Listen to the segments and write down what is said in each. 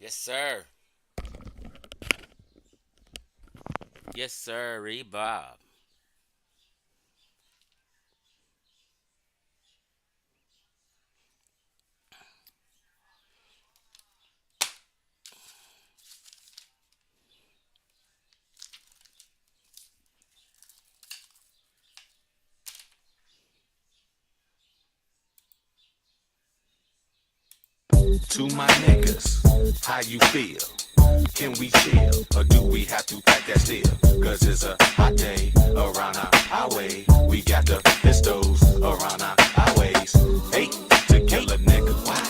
Yes, sir. Yes, sir. Bob. To my niggas, how you feel? Can we chill, or do we have to pack that steel? Cause it's a hot day around our highway. We got the pistols around our highways. Hate to kill a nigga, why?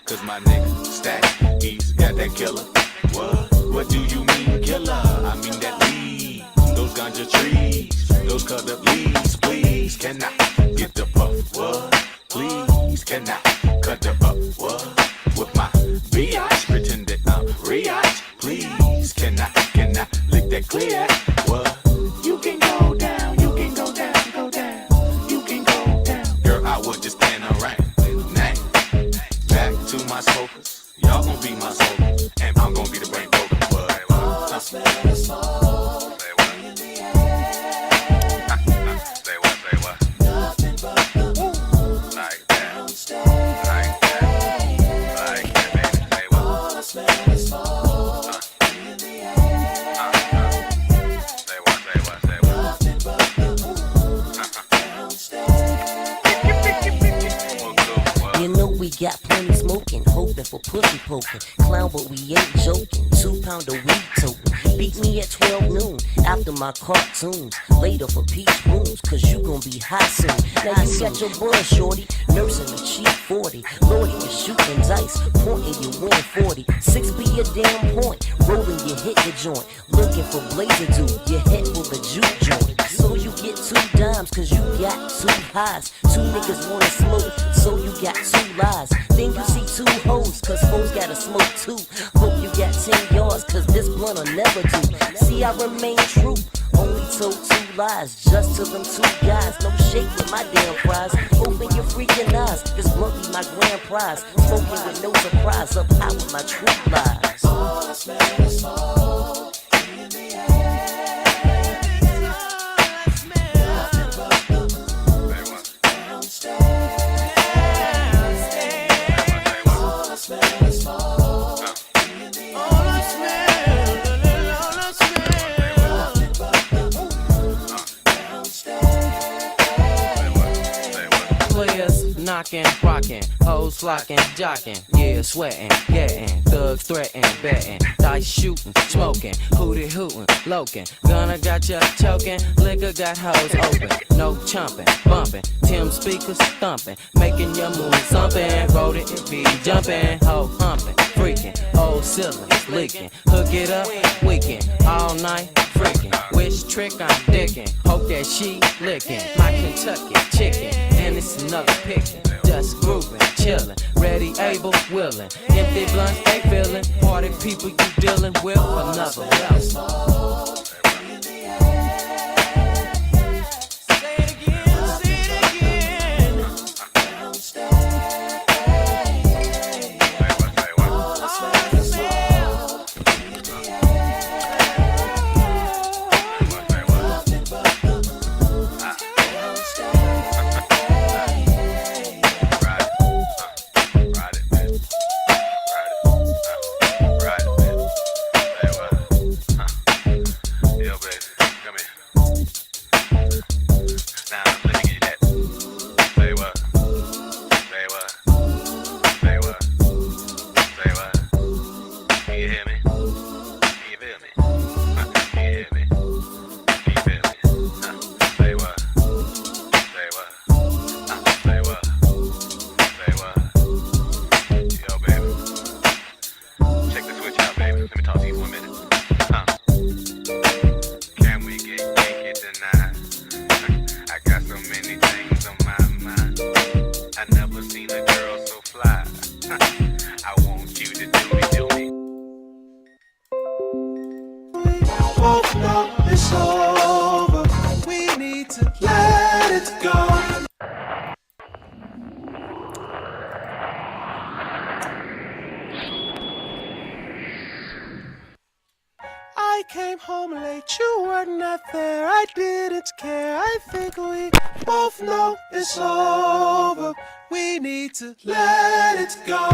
Cause my nigga Stack, he's got that killer. What do you mean killer? I mean that weed, those ganja trees, those cut up leaves. Please, can I get the puff? What? Please, can I cut the puff? What? With my biatch, pretend that I'm Riach. Please, can I lick that clear? What? You can go down, you can go down, go down. You can go down. Girl, I would just stand around. Nah. Back to my smokers. Y'all gon' be my smokers. And I'm gon' be the brain broker. But all I smell is smoke. Say what? In the air. Say what, say what? Nothing but the moon. Like that. Don't stay. Smell the smoke in the air. Say what? Nothing but the moon. Don't stay. You know we got plenty smoking, hoping for pussy poking. Clown, but we ain't joking. 2 pound of weed token. Beat me at 12 noon after my cartoons. Later for peach rooms, cause you gon' be high soon. Now you got your boy shorty, nursing a cheap 40. Lordy, you're shooting dice, pointing you 140. 6 be your damn point, rolling you hit the joint. Looking for blazer dude, your head full of juke joint. So you get 2 dimes, cause you got 2 highs. 2 niggas wanna smoke, so you got 2 lies. Then you see 2 hoes, cause hoes gotta smoke too. Hope you got 10 yards, cause this blunt'll never do. See, I remain true, only told 2 lies. Just to them 2 guys, no shake with my damn fries. Open your freaking eyes, this blunt be my grand prize. Smoking with no surprise, up high with my true lies. All I smell is smoke in the air. Nothing but the moon. Don't stay. All I smell is smoke in the air. All I smell. Nothing but the moon. Don't stay. Players knocking, rocking, hoes flocking, jocking, yeah, sweating, getting, thugs threatening, betting, dice shooting, smoking, hootie hootin', loking, gunna got ya choking, liquor got hoes open, no chumping, bumping, Tim speakers thumping, making your moves thumping, rodent and be jumping, hoe humping, freaking, old ceilings leaking, hook it up, weekend, all night, freaking, which trick I'm dicking, hope that she licking, my Kentucky chicken, and it's another picking, just grooving, chilling, ready, able, willing, empty blunt, they feeling, party people you dealing with, another level. Say it again, don't stay. home late, you were not there. I didn't care. I think we both know it's over. We need to let it go.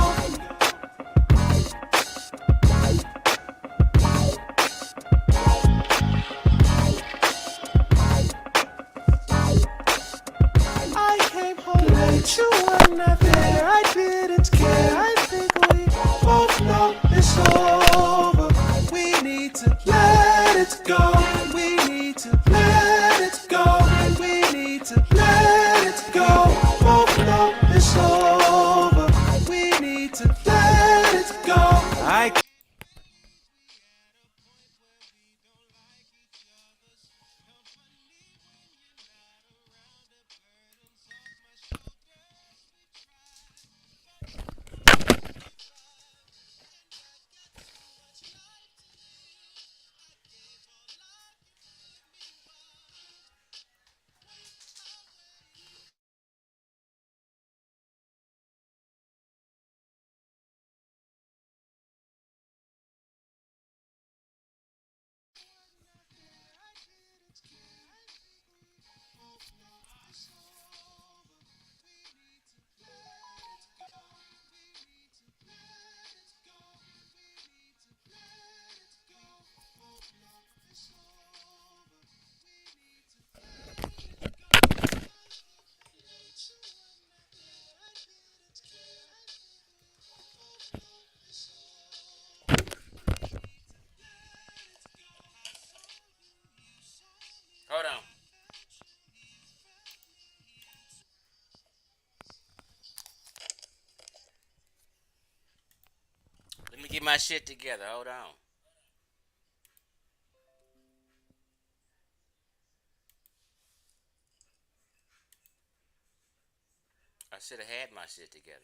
I came home late, you were not there. I didn't care. I think we both know it's over. We need to let it go. We need to let it go. We need to let it go. Both know it's over. We need to let it go. Hold on. Let me get my shit together. Hold on. I should have had my shit together.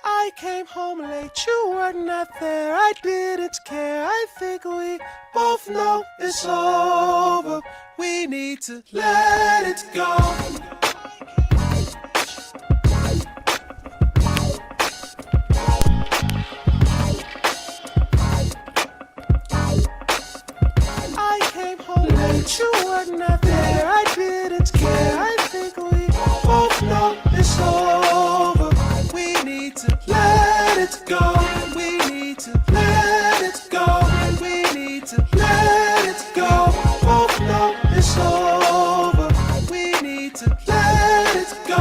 I came home late, you were not there. I didn't care. I think we both know it's over. We need to let it go. I came home late, you were not there. I didn't care. I think we both know it's over. We need to let it go. We need to let it go. We need to let it go. Both know it's over. We need to let it go.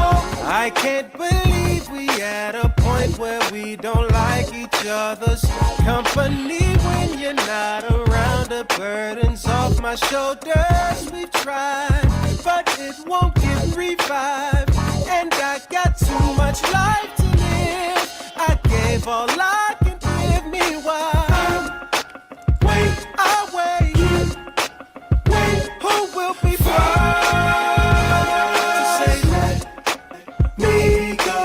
I can't believe we at a point where we don't like each other's company. When you're not around, the burden's off my shoulders. We've tried, but it won't get revived. And I got too much life to live. I gave all I can give me while wait, I wait. Who will be first to say let me go?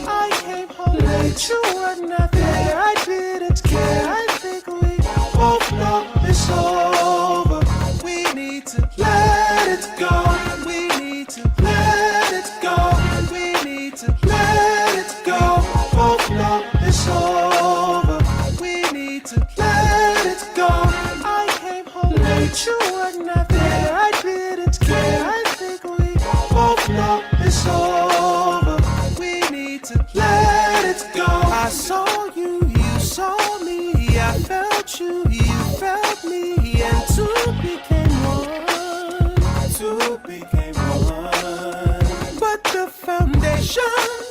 I came home late, you were not there. I didn't care. I think we both know it's over. We need to let it go. We need to let it go. We need to let it go. Both know it's over. We need to let it go. I came home late, you were not there. I didn't care. I think we both know it's over. We need to let it go. I saw you, you saw me. I felt you, you felt me. And two became one. Two became one. But the foundation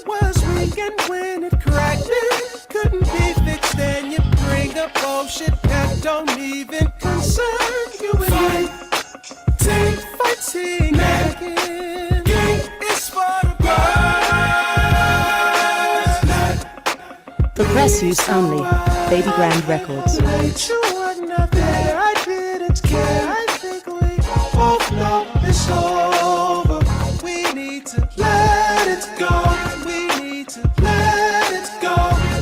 was weak, and when it cracked, it couldn't be fixed. Then you bring up bullshit that don't even concern you and me. Fighting again. It's for the birds. Progress use only. Baby Grand Records. You were not there. I didn't care. I think we both know it's over. We need to let it go. We need to let it go.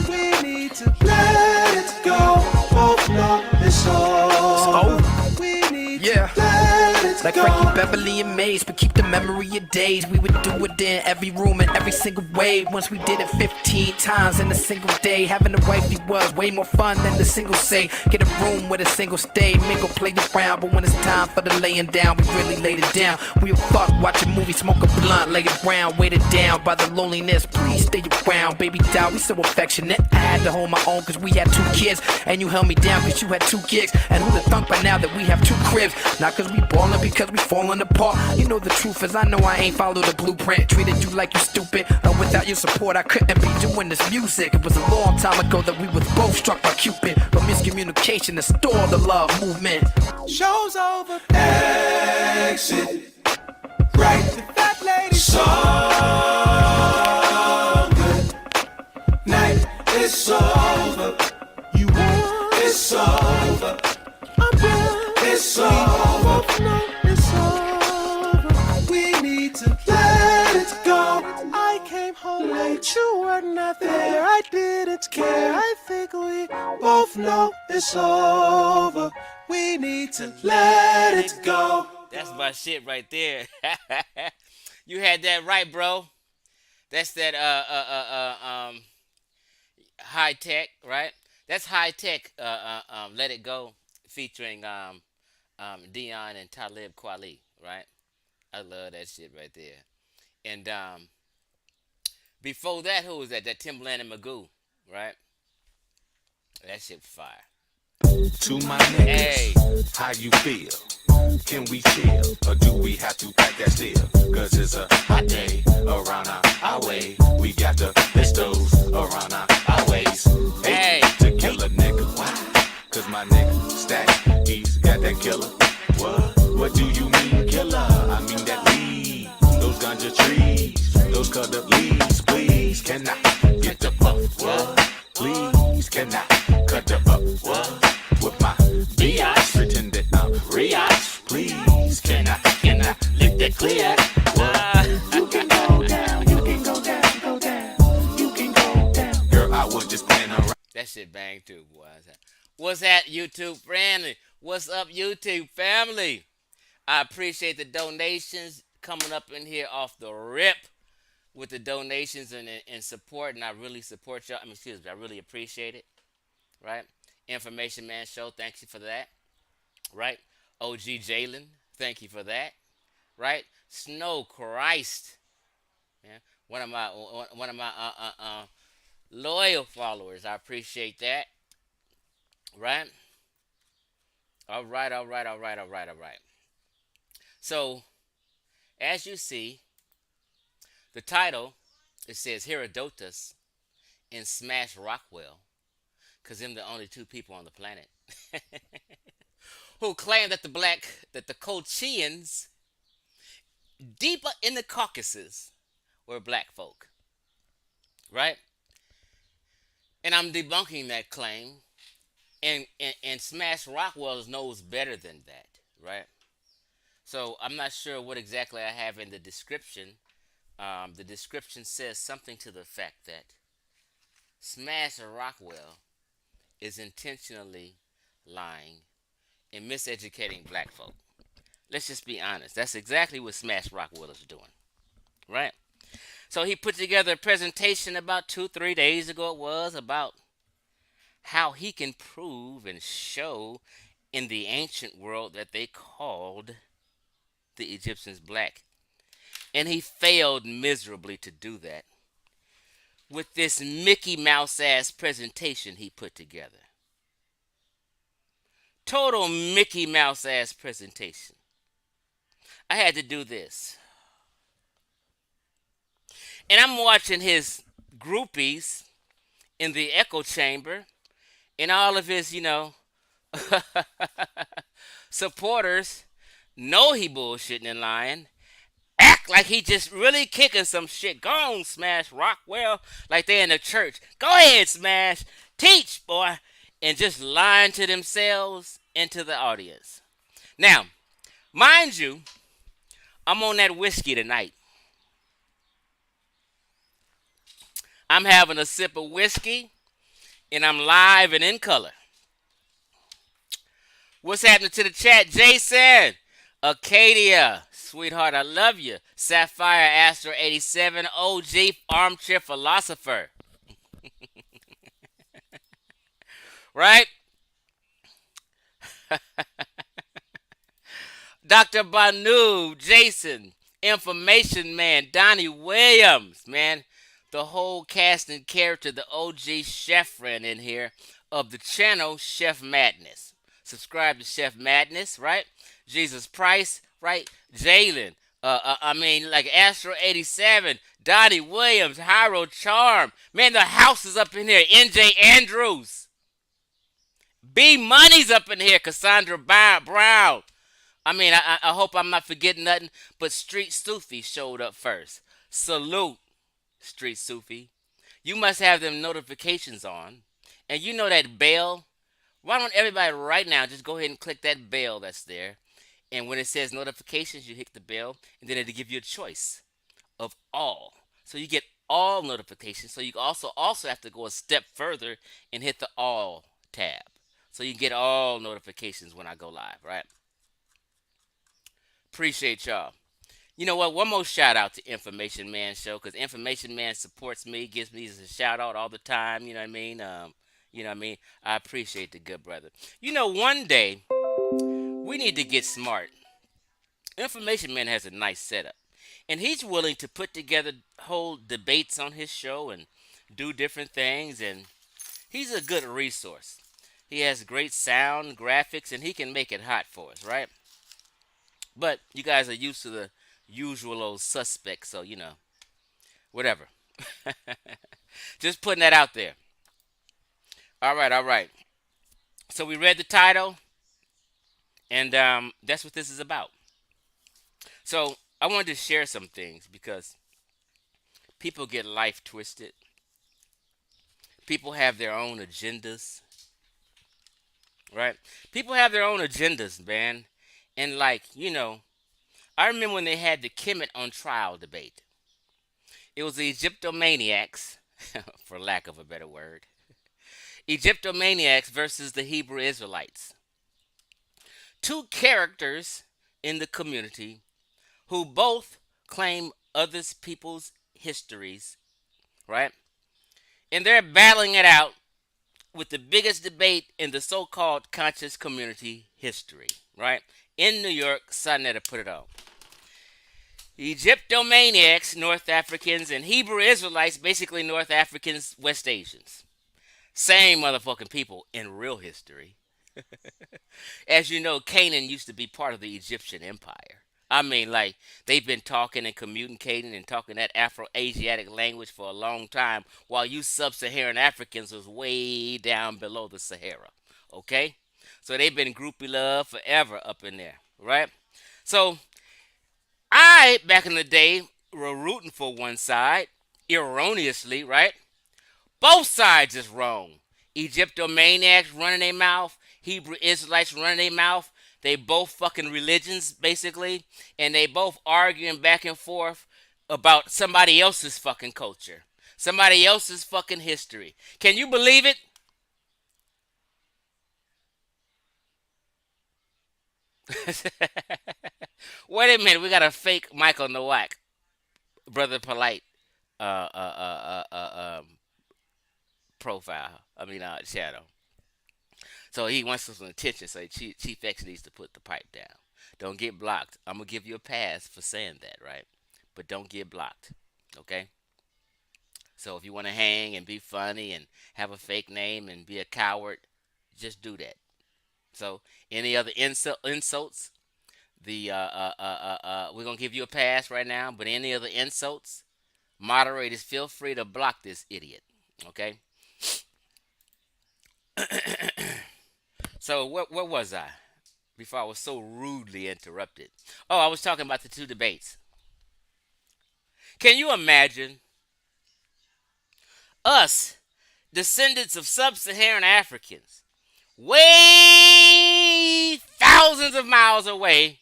We need to let it go. Both know it's over. We need to let it like go. Frankie Beverly and Maze, but keep the memory of days. We would do it in every room and every single way. Once we did it 15 times in a single day. Having a wifey was way more fun than the single say. Get a room with a single stay, mingle, play around. But when it's time for the laying down, we really laid it down. We would fuck, watch a movie, smoke a blunt, lay it brown, weighted down by the loneliness. Please stay around, baby doll, we so affectionate. I had to hold my own cause we had 2 kids, and you held me down cause you had 2 gigs. And who'd have thunk by now that we have 2 cribs? Not cause we ballin', because we falling apart. You know the truth is I know I ain't followed the blueprint. Treated you like you stupid, and without your support I couldn't be doing this music. It was a long time ago that we was both struck by Cupid, but miscommunication to store the love movement. Show's over. Exit. Right. That lady. So good. Night. It's over. You won. It's over. I'm done. It's over. No, it's over. We need to let it go. I came home late. You were not there. I didn't care. I think we both know it's over. We need to let it go. That's my shit right there. You had that right, bro. That's that high tech, right? That's high tech. Let It Go, featuring Dion and Talib Kweli, right? I love that shit right there. And before that, who was that? That Timbaland and Magoo, right? That shit was fire. To my niggas, Hey. how you feel? Can we chill, or do we have to pack that steel? Cause it's a hot day around our way. We got the pistols around our waist. Hey. To kill a nigga, why? Cause my nigga stack, he's got that killer. What do you mean killer? I mean that lead, those ganja trees, those cut up leaves. Please, can I get the puff? What? Please, can I cut the up? What? With my biatch, pretend that I'm Riach. Please, can I lick that clear? You can go down, you can go down, go down. You can go down. Girl, I was just playing around. That shit bang too, boy. What's that, YouTube family? What's up, YouTube family? I appreciate the donations coming up in here off the rip with the donations and support, and I really support y'all. I really appreciate it, right? Information Man Show, thank you for that, right? OG Jalen, thank you for that, right? Snow Christ, yeah, one of my loyal followers. I appreciate that, right? All right. So, as you see, the title, it says Herodotus and Smash Rockwell, because them the only 2 people on the planet who claim that the Colchians deeper in the Caucasus were black folk, right? And I'm debunking that claim, and Smash Rockwell knows better than that, right? So I'm not sure what exactly I have in the description. The description says something to the fact that Smash Rockwell is intentionally lying and miseducating black folk. Let's just be honest. That's exactly what Smash Rockwell is doing, right? So he put together a presentation about 2-3 days ago, it was, about how he can prove and show in the ancient world that they called the Egyptians black. And he failed miserably to do that with this Mickey Mouse ass presentation he put together. Total Mickey Mouse ass presentation. I had to do this. And I'm watching his groupies in the echo chamber and all of his, supporters know he bullshitting and lying. Act like he just really kicking some shit. Go on, Smash Rockwell. Like they in the church. Go ahead, Smash. Teach, boy. And just lying to themselves and to the audience. Now, mind you, I'm on that whiskey tonight. I'm having a sip of whiskey, and I'm live and in color. What's happening to the chat? Jason, Acadia, sweetheart, I love you. Sapphire Astro 87, OG armchair philosopher, right? Dr. Banu, Jason, Information Man, Donnie Williams, man. The whole cast and character, the OG chef friend in here of the channel Chef Madness. Subscribe to Chef Madness, right? Jesus Price, right? Jalen, like Astro 87, Donnie Williams, Hyro Charm. Man, the house is up in here. NJ Andrews. B Money's up in here. Cassandra Brown. I hope I'm not forgetting nothing, but Street Sufi showed up first. Salute, Street Sufi. You must have them notifications on. And you know that bell? Why don't everybody right now just go ahead and click that bell that's there? And when it says notifications, you hit the bell, and then it'll give you a choice of all. So you get all notifications. So you also have to go a step further and hit the all tab. So you get all notifications when I go live, right? Appreciate y'all. You know what? One more shout out to Information Man Show, because Information Man supports me, gives me a shout out all the time. You know what I mean? I appreciate the good brother. You know, one day we need to get smart. Information Man has a nice setup, and he's willing to put together whole debates on his show and do different things, and he's a good resource. He has great sound, graphics, and he can make it hot for us, right? But you guys are used to the usual old suspects, so whatever. Just putting that out there. All right, all right. So we read the title, and that's what this is about. So I wanted to share some things because people get life twisted. People have their own agendas, right? People have their own agendas, man. And I remember when they had the Kemet on trial debate. It was the Egyptomaniacs, for lack of a better word. Egyptomaniacs versus the Hebrew Israelites. Two characters in the community who both claim others people's histories, right? And they're battling it out with the biggest debate in the so-called conscious community history, right? In New York, Sonetta put it on. Egyptomaniacs, North Africans, and Hebrew Israelites, basically North Africans, West Asians. Same motherfucking people in real history. As you know, Canaan used to be part of the Egyptian Empire. They've been talking and communicating and talking that Afro-Asiatic language for a long time, while you sub-Saharan Africans was way down below the Sahara. Okay? So they've been groupie love forever up in there, right? So I, back in the day, were rooting for one side, erroneously, right? Both sides is wrong. Egyptomaniacs running their mouth, Hebrew Israelites running their mouth. They both fucking religions, basically, and they both arguing back and forth about somebody else's fucking culture, somebody else's fucking history. Can you believe it? Wait a minute, we got a fake Michael Nowak, Brother Polite, profile. Shadow. So he wants some attention. So Chief X needs to put the pipe down. Don't get blocked. I'm gonna give you a pass for saying that, right? But don't get blocked. Okay. So if you want to hang and be funny and have a fake name and be a coward, just do that. So any other insults? We're gonna give you a pass right now. But any other insults, moderators, feel free to block this idiot. Okay. So where was I before I was so rudely interrupted? Oh, I was talking about the two debates. Can you imagine us, descendants of sub-Saharan Africans, way thousands of miles away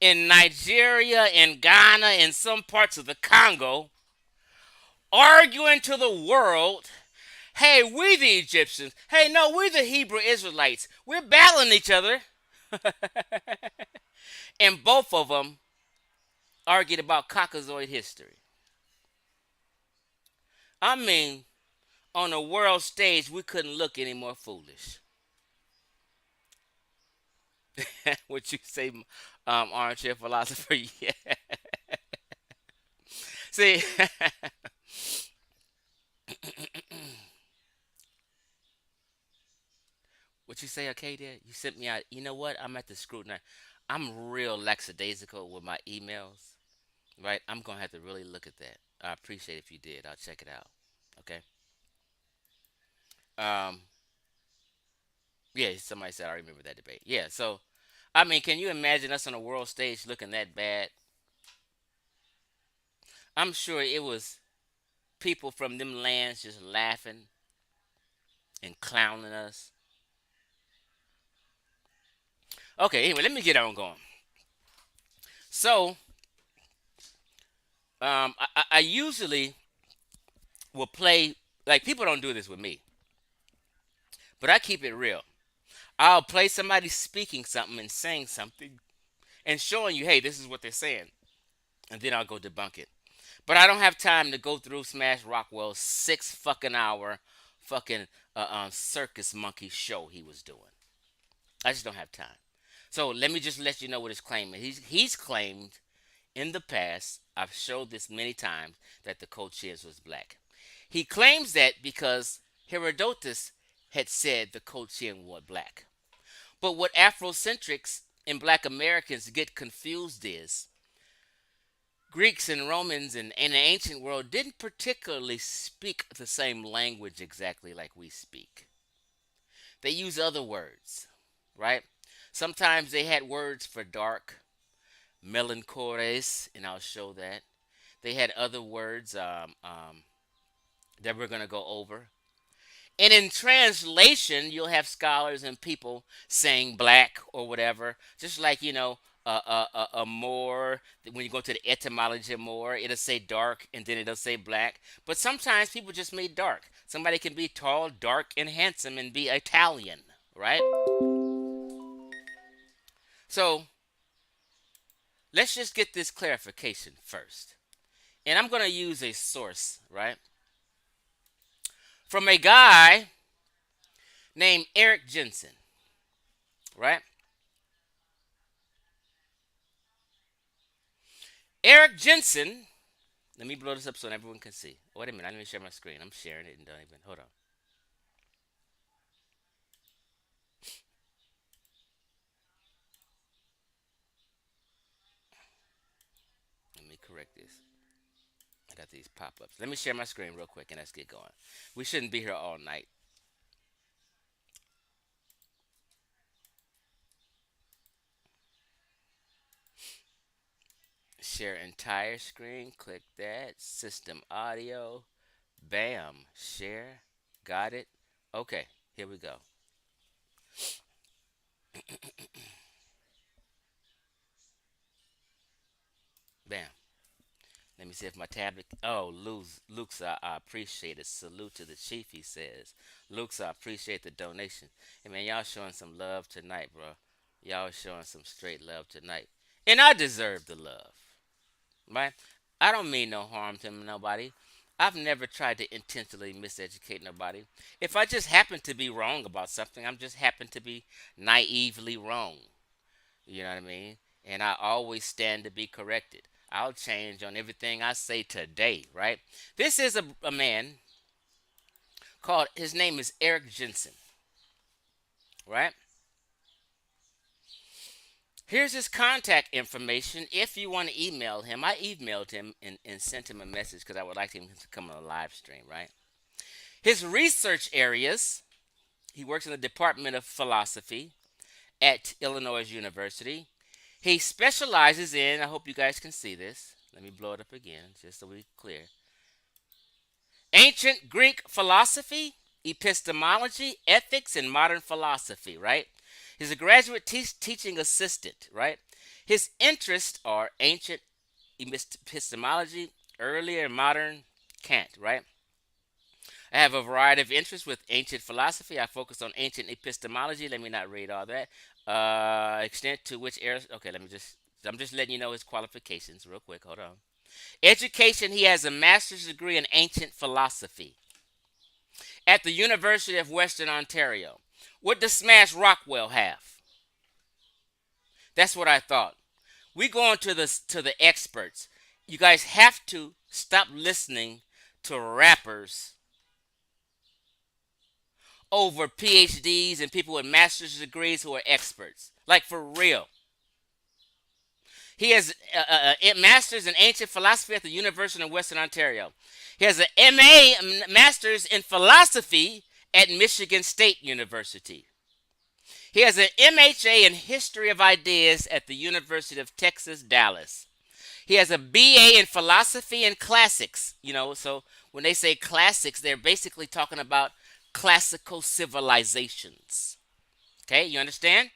in Nigeria, in Ghana, in some parts of the Congo, arguing to the world, hey, we the Egyptians. Hey, no, we the Hebrew Israelites. We're battling each other. And both of them argued about Caucasoid history. I mean, on a world stage, we couldn't look any more foolish. What you say, armchair philosopher? Yeah. See, what you say, Arcadia? You sent me out. You know what? I'm at the scrutinize. I'm real lackadaisical with my emails, right? I'm gonna have to really look at that. I appreciate if you did. I'll check it out. Okay. Um. Yeah. Somebody said I remember that debate. Yeah. So, I mean, can you imagine us on a world stage looking that bad? I'm sure it was people from them lands just laughing and clowning us. Okay. Anyway, let me get on going. So, I usually will play, like, people don't do this with me, but I keep it real. I'll play somebody speaking something and saying something and showing you, hey, this is what they're saying, and then I'll go debunk it. But I don't have time to go through Smash Rockwell's 6 fucking hour fucking circus monkey show he was doing. I just don't have time. So let me just let you know what his claim is. He's claimed in the past, I've showed this many times, that the Colchians was black. He claims that because Herodotus had said the Colchian were black. But what Afrocentrics and black Americans get confused is Greeks and Romans and in the ancient world didn't particularly speak the same language exactly like we speak. They use other words, right? Sometimes they had words for dark, melanchores, and I'll show that. They had other words that we're going to go over. And in translation, you'll have scholars and people saying black or whatever, just like, a more, when you go to the etymology of more, it'll say dark and then it'll say black. But sometimes people just mean dark. Somebody can be tall, dark, and handsome and be Italian, right? So let's just get this clarification first. And I'm going to use a source, right? From a guy named Eric Jensen, right? Eric Jensen, let me blow this up so everyone can see. Wait a minute, let me share my screen. I'm sharing it and don't even, hold on. Let me correct this. I got these pop-ups. Let me share my screen real quick and let's get going. We shouldn't be here all night. Share entire screen. Click that. System audio. Bam. Share. Got it. Okay. Here we go. Bam. Let me see if my tablet. Oh, Luke's, I appreciate it. Salute to the chief, he says. Luke's, I appreciate the donation. Hey, man, y'all showing some love tonight, bro. Y'all showing some straight love tonight. And I deserve the love. Right? I don't mean no harm to nobody. I've never tried to intentionally miseducate nobody. If I just happen to be wrong about something, I'm just happen to be naively wrong. You know what I mean? And I always stand to be corrected. I'll change on everything I say today, right? This is a man called, his name is Eric Jensen, right? Here's his contact information. If you want to email him, I emailed him and sent him a message because I would like him to come on a live stream, right? His research areas, he works in the Department of Philosophy at Illinois University. He specializes in, I hope you guys can see this. Let me blow it up again just so we're clear. Ancient Greek philosophy, epistemology, ethics, and modern philosophy, right? He's a graduate teaching assistant, right? His interests are ancient epistemology, earlier and modern can't, right? I have a variety of interests with ancient philosophy. I focus on ancient epistemology. Let me not read all that. Extent to which areas. Okay, I'm just letting you know his qualifications real quick. Hold on. Education, he has a master's degree in ancient philosophy at the University of Western Ontario. What does Smash Rockwell have? That's what I thought. We go on to the experts. You guys have to stop listening to rappers over PhDs and people with master's degrees who are experts. Like, for real. He has a master's in ancient philosophy at the University of Western Ontario. He has an master's in philosophy at Michigan State University. He has an MHA in history of ideas at the University of Texas, Dallas. He has a BA in philosophy and classics. So when they say classics, they're basically talking about classical civilizations. Okay, you understand?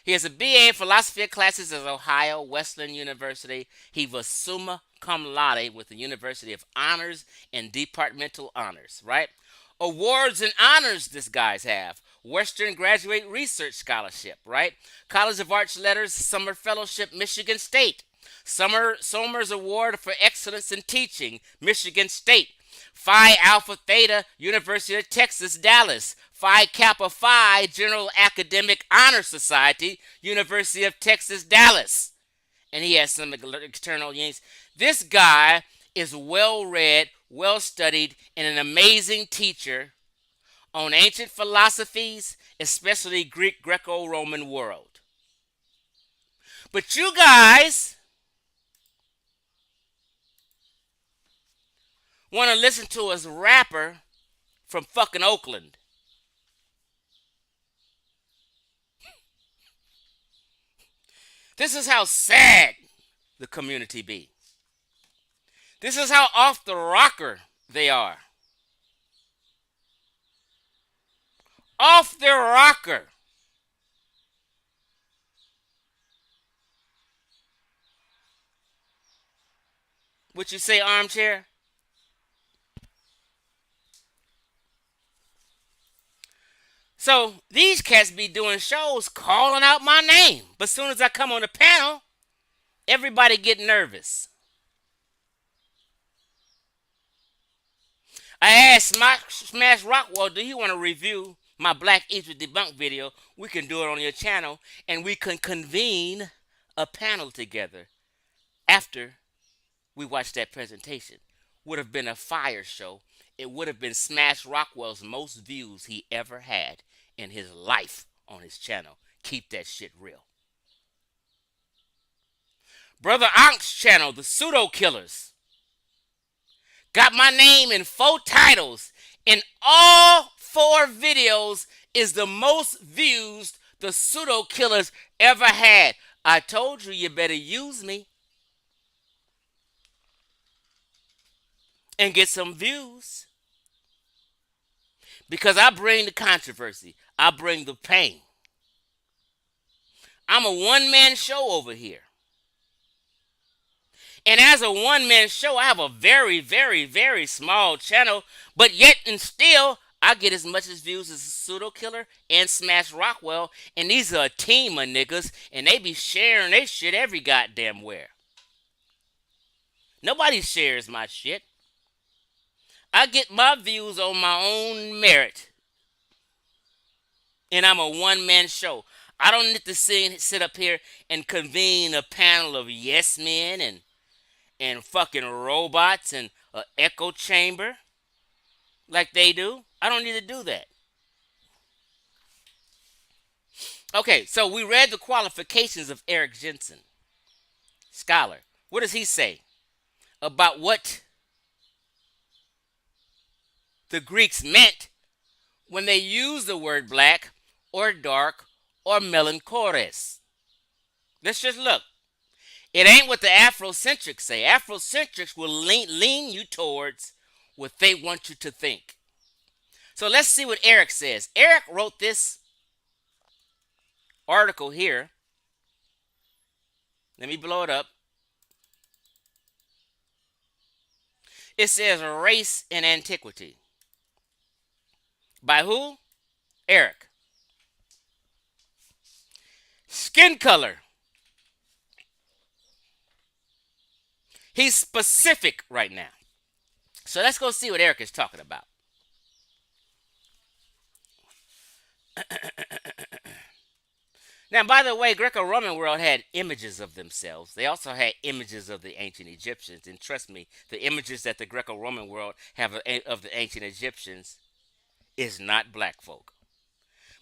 He has a BA in philosophy and classics at Ohio Wesleyan University. He was summa cum laude with the University of Honors and Departmental Honors, right? Awards and honors this guy's have. Western Graduate Research Scholarship, right? College of Arts Letters Summer Fellowship, Michigan State. Somers Award for Excellence in Teaching, Michigan State. Phi Alpha Theta, University of Texas, Dallas. Phi Kappa Phi, General Academic Honor Society, University of Texas, Dallas. And he has some external links. This guy is well-read, well-studied, and an amazing teacher on ancient philosophies, especially Greek, Greco-Roman world. But you guys want to listen to a rapper from fucking Oakland. This is how sad the community be. This is how off the rocker they are. Off their rocker. What you say, armchair? So these cats be doing shows calling out my name. But as soon as I come on the panel, everybody get nervous. I asked Smash Rockwell, do you want to review my Black Egypt Debunk video? We can do it on your channel, and we can convene a panel together after we watch that presentation. Would have been a fire show. It would have been Smash Rockwell's most views he ever had in his life on his channel. Keep that shit real. Brother Ank's channel, The Pseudo Killers, got my name in 4 titles. In all 4 videos is the most views the Pseudo Killers ever had. I told you better use me and get some views. Because I bring the controversy. I bring the pain. I'm a one-man show over here. And as a one-man show, I have a very, very, very small channel. But yet and still, I get as much as views as Pseudo Killer and Smash Rockwell. And these are a team of niggas. And they be sharing their shit every goddamn where. Nobody shares my shit. I get my views on my own merit. And I'm a one-man show. I don't need to sit up here and convene a panel of yes men and fucking robots and an echo chamber like they do. I don't need to do that. Okay, so we read the qualifications of Eric Jensen, scholar. What does he say about what the Greeks meant when they used the word black or dark or melancholis? Let's just look. It ain't what the Afrocentrics say. Afrocentrics will lean you towards what they want you to think. So let's see what Eric says. Eric wrote this article here. Let me blow it up. It says race in antiquity. By who? Eric. Skin color. He's specific right now. So let's go see what Eric is talking about. Now, by the way, Greco-Roman world had images of themselves. They also had images of the ancient Egyptians. And trust me, the images that the Greco-Roman world have of the ancient Egyptians is not black folk.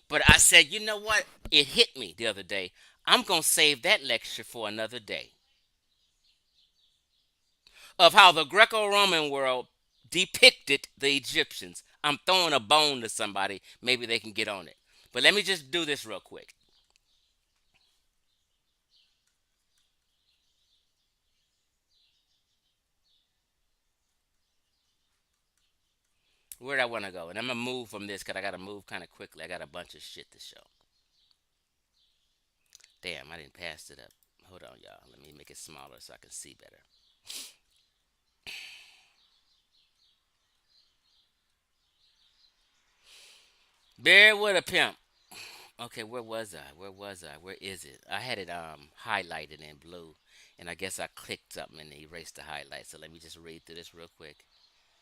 But I said, you know what? It hit me the other day. I'm going to save that lecture for another day. Of how the Greco-Roman world depicted the Egyptians. I'm throwing a bone to somebody. Maybe they can get on it. But let me just do this real quick. Where'd I want to go? And I'm going to move from this because I got to move kind of quickly. I got a bunch of shit to show. Damn, I didn't pass it up. Hold on, y'all. Let me make it smaller so I can see better. Bear with a pimp. Okay, where was I? Where was I? Where is it? I had it highlighted in blue, and I guess I clicked something and erased the highlight. So let me just read through this real quick.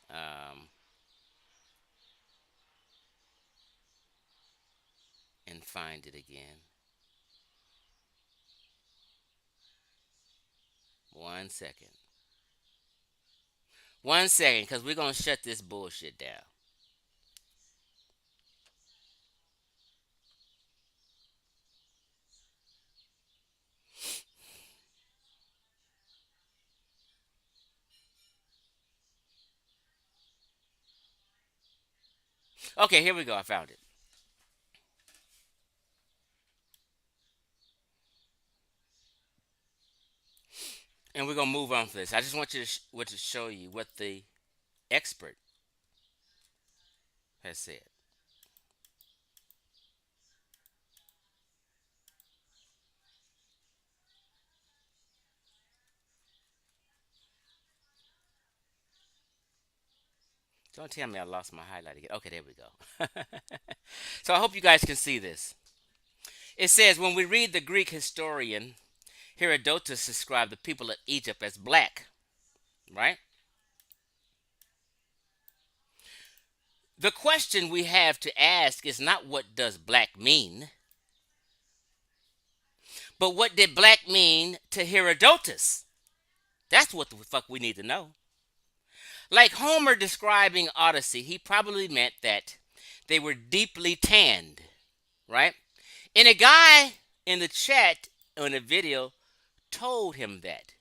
Um, and find it again. 1 second. 1 second, because we're going to shut this bullshit down. Okay, here we go. I found it. And we're going to move on for this. I just want to show you what the expert has said. Don't tell me I lost my highlight again. Okay, there we go. So I hope you guys can see this. It says, when we read the Greek historian Herodotus described the people of Egypt as black, right? The question we have to ask is not what does black mean, but what did black mean to Herodotus? That's what the fuck we need to know. Like Homer describing Odyssey, he probably meant that they were deeply tanned, right? And a guy in the chat on the video told him that.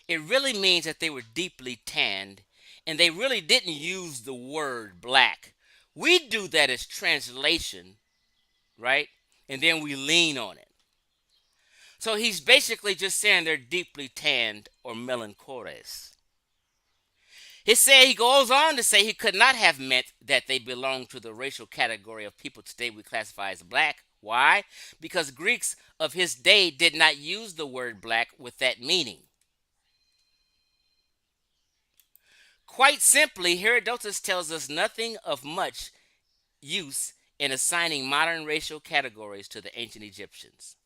It really means that they were deeply tanned and they really didn't use the word black. We do that as translation, right? And then we lean on it. So he's basically just saying they're deeply tanned or melanchores. He goes on to say he could not have meant that they belonged to the racial category of people today we classify as black. Why? Because Greeks of his day did not use the word black with that meaning. Quite simply, Herodotus tells us nothing of much use in assigning modern racial categories to the ancient Egyptians.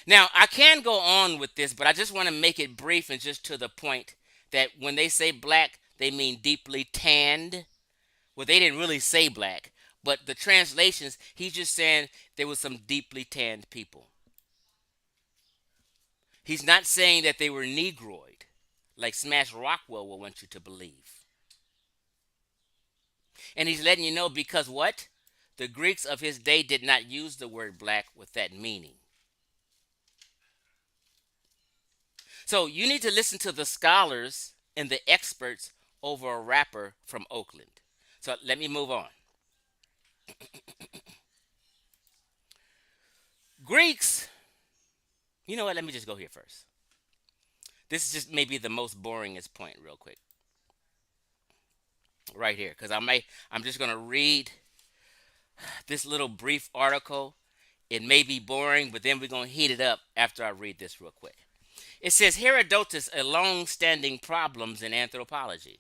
Now, I can go on with this, but I just want to make it brief and just to the point that when they say black, they mean deeply tanned. Well, they didn't really say black, but the translations, he's just saying there was some deeply tanned people. He's not saying that they were negroid, like Smash Rockwell will want you to believe. And he's letting you know because what? The Greeks of his day did not use the word black with that meaning. So you need to listen to the scholars and the experts over a rapper from Oakland. So let me move on. Greeks, you know what? Let me just go here first. This is just maybe the most boringest point, real quick. Right here, because I'm just gonna read this little brief article. It may be boring, but then we're gonna heat it up after I read this real quick. It says Herodotus a long-standing problems in anthropology.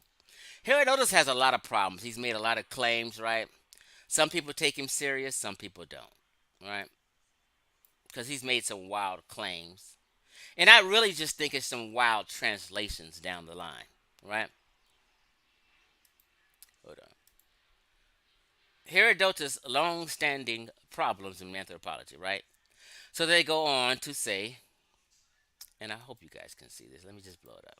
Herodotus has a lot of problems. He's made a lot of claims, right? Some people take him serious, some people don't, right? Because he's made some wild claims. And I really just think it's some wild translations down the line, right? Hold on. Herodotus' long-standing problems in anthropology, right? So they go on to say, and I hope you guys can see this. Let me just blow it up.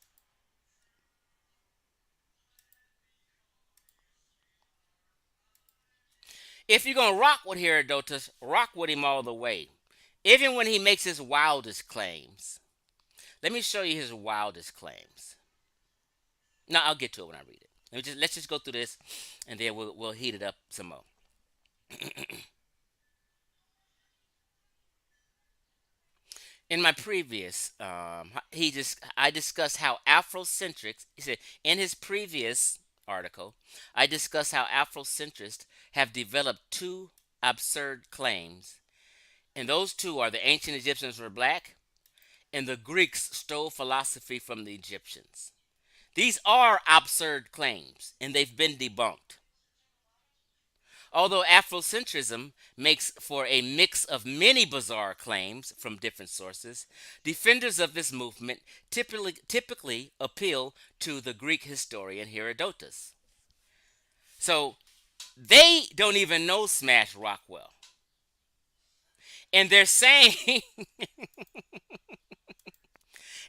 If you're going to rock with Herodotus, rock with him all the way. Even when he makes his wildest claims. Let me show you his wildest claims. No, I'll get to it when I read it. Let's just go through this, and then we'll heat it up some more. In my previous, I discussed how Afrocentrics. He said in his previous article, I discussed how Afrocentrists have developed two absurd claims, and those two are the ancient Egyptians were black, and the Greeks stole philosophy from the Egyptians. These are absurd claims, and they've been debunked. Although Afrocentrism makes for a mix of many bizarre claims from different sources, defenders of this movement typically appeal to the Greek historian Herodotus. So they don't even know Smash Rockwell. And they're saying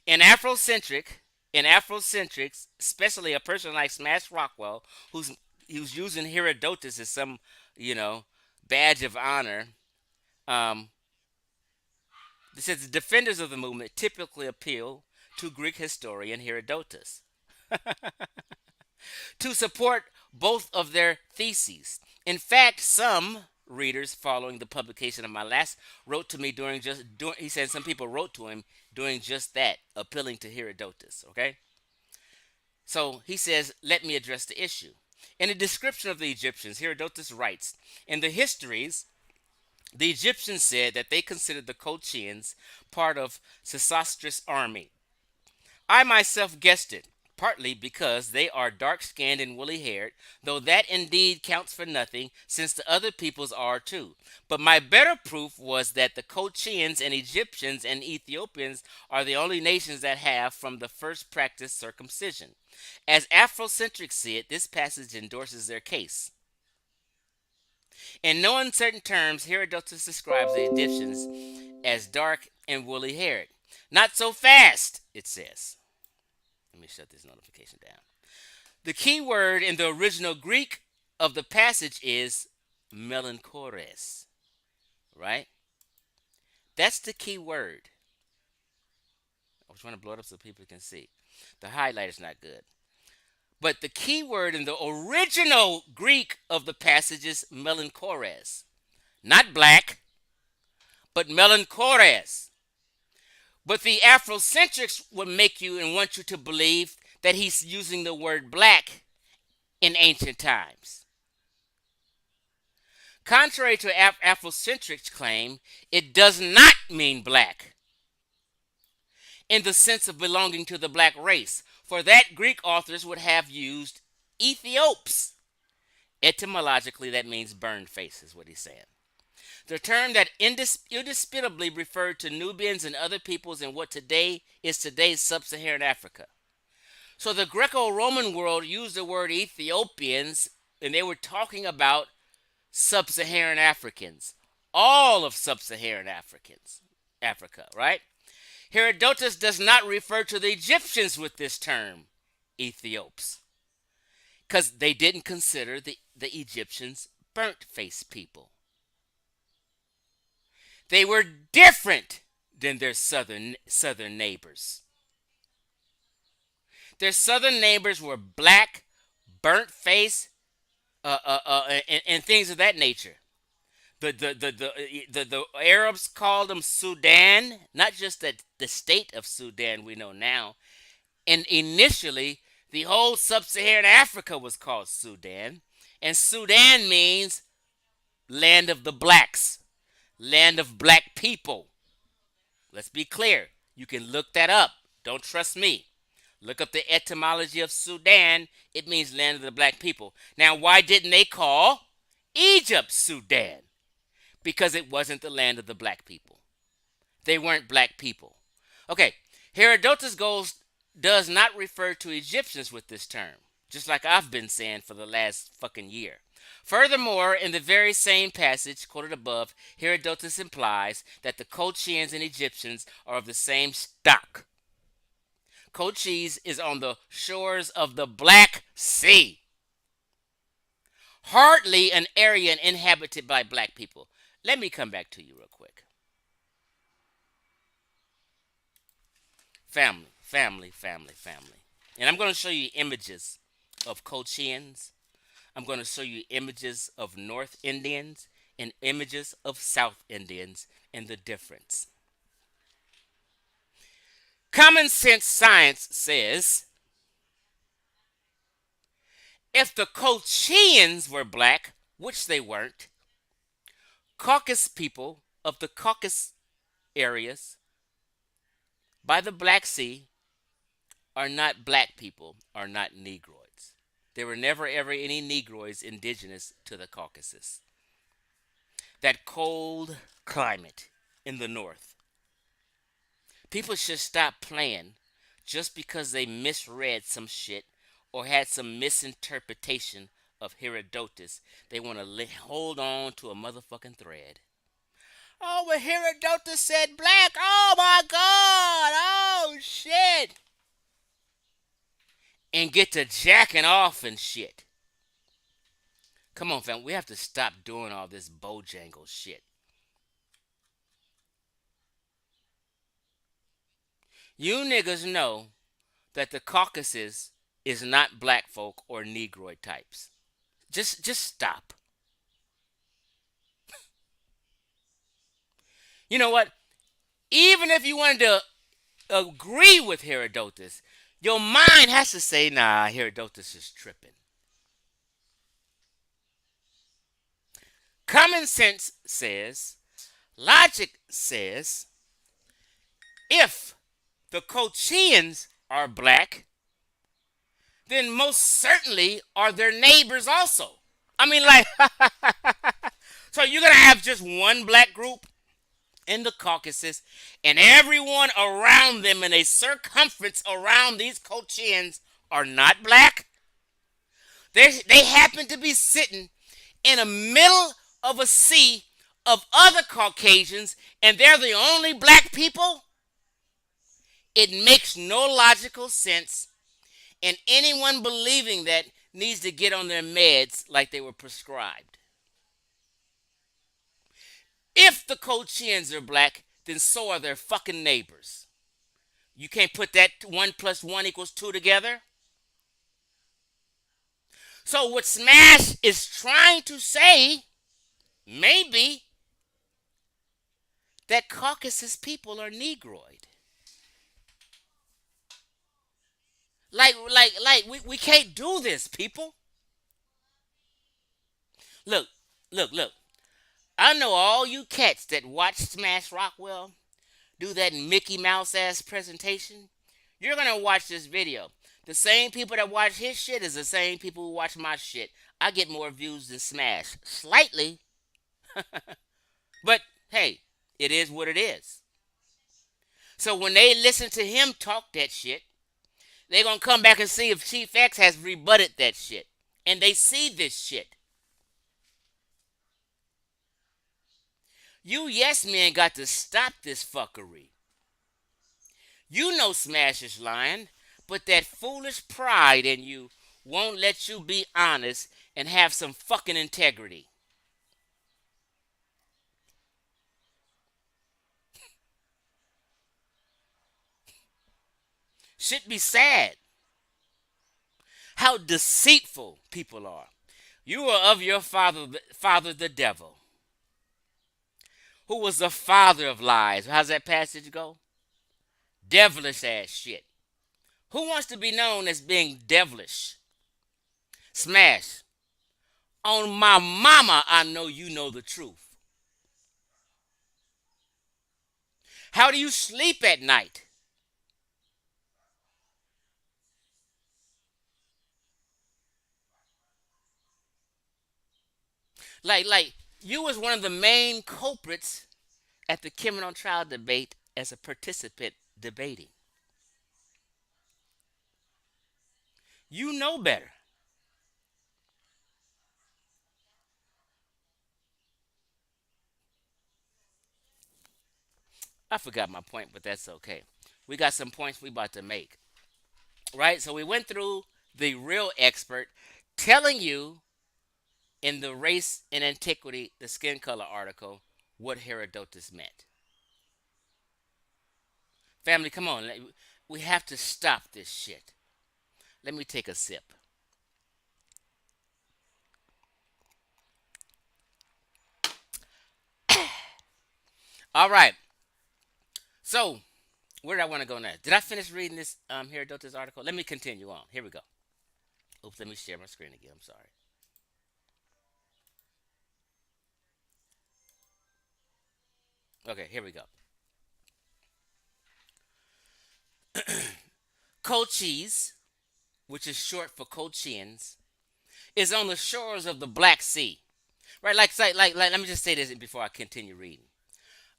in Afrocentrics, especially a person like Smash Rockwell, who's using Herodotus as some, badge of honor. This says the defenders of the movement typically appeal to Greek historian Herodotus to support both of their theses. In fact, some readers following the publication of my last wrote to me he said some people wrote to him doing just that, appealing to Herodotus, okay? So he says, let me address the issue. In a description of the Egyptians, Herodotus writes, in the histories, the Egyptians said that they considered the Colchians part of Sesostris' army. I myself guessed it, partly because they are dark-skinned and woolly-haired, though that indeed counts for nothing, since the other peoples are too. But my better proof was that the Colchians and Egyptians and Ethiopians are the only nations that have from the first practiced circumcision. As Afrocentrics see it, this passage endorses their case. In no uncertain terms, Herodotus describes the Egyptians as dark and woolly-haired. Not so fast, it says. Let me shut this notification down. The key word in the original Greek of the passage is melanchores, right? That's the key word. I was trying to blow it up so people can see. The highlighter's not good. But the key word in the original Greek of the passage is melanchores. Not black, but melanchores. But the Afrocentrics would make you and want you to believe that he's using the word black in ancient times. Contrary to Afrocentrics' claim, it does not mean black in the sense of belonging to the black race. For that, Greek authors would have used Ethiops. Etymologically, that means burned face, is what he's saying. The term that indisputably referred to Nubians and other peoples in what today is today's sub-Saharan Africa. So the Greco-Roman world used the word Ethiopians, and they were talking about sub-Saharan Africans. All of sub-Saharan Africa, right? Herodotus does not refer to the Egyptians with this term, Ethiops, because they didn't consider the Egyptians burnt-faced people. They were different than their southern neighbors. Their southern neighbors were black, burnt-faced, and things of that nature. The Arabs called them Sudan, not just the state of Sudan we know now. And initially, the whole sub-Saharan Africa was called Sudan. And Sudan means land of the blacks, land of black people. Let's be clear. You can look that up Don't trust me. Look up the etymology of Sudan. It means land of the black people. Now, why didn't they call Egypt Sudan? Because it wasn't the land of the black people. They weren't black people. Okay, Herodotus does not refer to Egyptians with this term, just like I've been saying for the last fucking year. Furthermore, in the very same passage quoted above, Herodotus implies that the Colchians and Egyptians are of the same stock. Colchis is on the shores of the Black Sea. Hardly an area inhabited by black people. Let me come back to you real quick. Family, family, family, family. And I'm going to show you images of Colchians. I'm going to show you images of North Indians and images of South Indians and the difference. Common sense science says if the Colchians were black, which they weren't, Caucasus people of the Caucasus areas by the Black Sea are not black people, are not Negroids. There were never ever any Negroids indigenous to the Caucasus. That cold climate in the north. People should stop playing just because they misread some shit or had some misinterpretation of Herodotus. They want to hold on to a motherfucking thread. Oh, but Herodotus said black. Oh my God. Oh shit. And get to jacking off and shit. Come on, fam. We have to stop doing all this Bojangle shit. You niggas know that the Caucasus is not black folk or Negroid types. Just stop. You know what? Even if you wanted to agree with Herodotus, your mind has to say, nah, Herodotus is tripping. Common sense says, logic says, if the Colchians are black, then most certainly are their neighbors also. I mean, like, so you're going to have just one black group in the Caucasus, and everyone around them in a circumference around these Colchians are not black. They happen to be sitting in the middle of a sea of other Caucasians, and they're the only black people. It makes no logical sense, and anyone believing that needs to get on their meds like they were prescribed. If the Colchians are black, then so are their fucking neighbors. You can't put that 1 + 1 = 2 together. So what Smash is trying to say, maybe, that Caucasus people are Negroid. Like, we can't do this, people. Look. I know all you cats that watch Smash Rockwell do that Mickey Mouse ass presentation. You're gonna watch this video. The same people that watch his shit is the same people who watch my shit. I get more views than Smash. Slightly. But hey, it is what it is. So when they listen to him talk that shit, they're gonna come back and see if Chief X has rebutted that shit. And they see this shit. You yes men got to stop this fuckery. You know Smash is lying, but that foolish pride in you won't let you be honest and have some fucking integrity. Should be sad how deceitful people are. You are of your father the devil, who was the father of lies. How's that passage go? Devilish ass shit. Who wants to be known as being devilish? Smash. On my mama, I know you know the truth. How do you sleep at night? Like you was one of the main culprits at the criminal trial debate as a participant debating. You know better. I forgot my point, but that's okay. We got some points we about to make. Right? So we went through the real expert telling you in the Race and Antiquity, the Skin Color article, what Herodotus meant. Family, come on. We have to stop this shit. Let me take a sip. All right. So, where did I want to go next? Did I finish reading this Herodotus article? Let me continue on. Here we go. Oops, let me share my screen again. I'm sorry. Okay, here we go. Colchis, which is short for Colchians, is on the shores of the Black Sea. Right, let me just say this before I continue reading.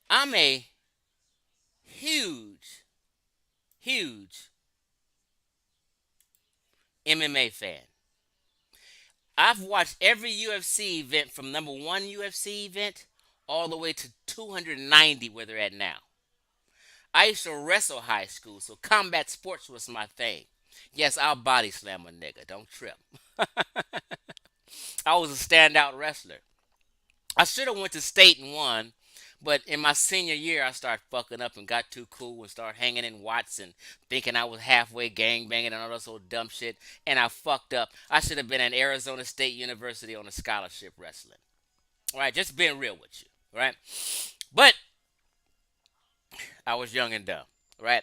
I'm a huge, huge MMA fan. I've watched every UFC event from number one UFC event all the way to 290 where they're at now. I used to wrestle high school, so combat sports was my thing. Yes, I'll body slam a nigga. Don't trip. I was a standout wrestler. I should have went to state and won, but in my senior year, I started fucking up and got too cool and started hanging in Watson, thinking I was halfway gang banging and all this old dumb shit, and I fucked up. I should have been at Arizona State University on a scholarship wrestling. All right, just being real with you, right? But I was young and dumb, right?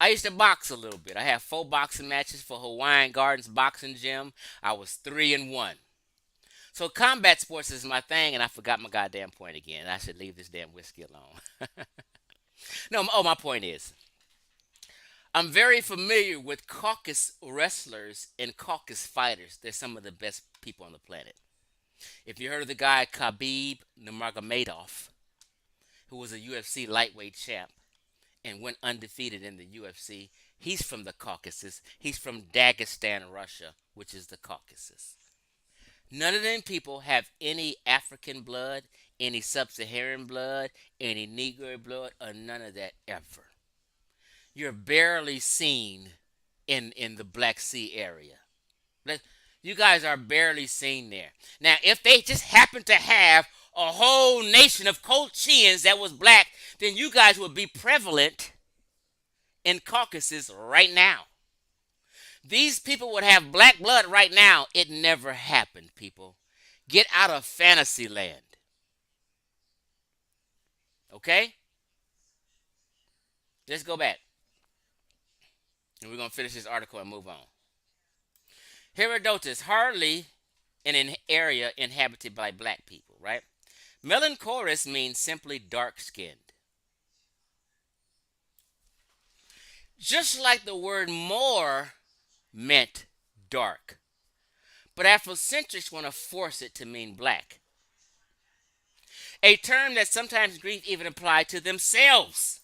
I used to box a little bit. I had 4 boxing matches for Hawaiian Gardens Boxing Gym. I was 3-1. So combat sports is my thing, and I forgot my goddamn point again. I should leave this damn whiskey alone. No, oh, my point is, I'm very familiar with caucus wrestlers and caucus fighters. They're some of the best people on the planet. If you heard of the guy Khabib Nurmagomedov, who was a UFC lightweight champ and went undefeated in the UFC, he's from the Caucasus. He's from Dagestan, Russia, which is the Caucasus. None of them people have any African blood, any sub-Saharan blood, any Negro blood, or none of that ever. You're barely seen in the Black Sea area. You guys are barely seen there. Now, if they just happen to have a whole nation of Colchians that was black, then you guys would be prevalent in Caucasus right now. These people would have black blood right now. It never happened, people. Get out of fantasy land. Okay? Let's go back. And we're going to finish this article and move on. Herodotus, hardly in an area inhabited by black people, right? Melanchorus means simply dark-skinned. Just like the word more meant dark. But Afrocentrics want to force it to mean black. A term that sometimes Greeks even apply to themselves.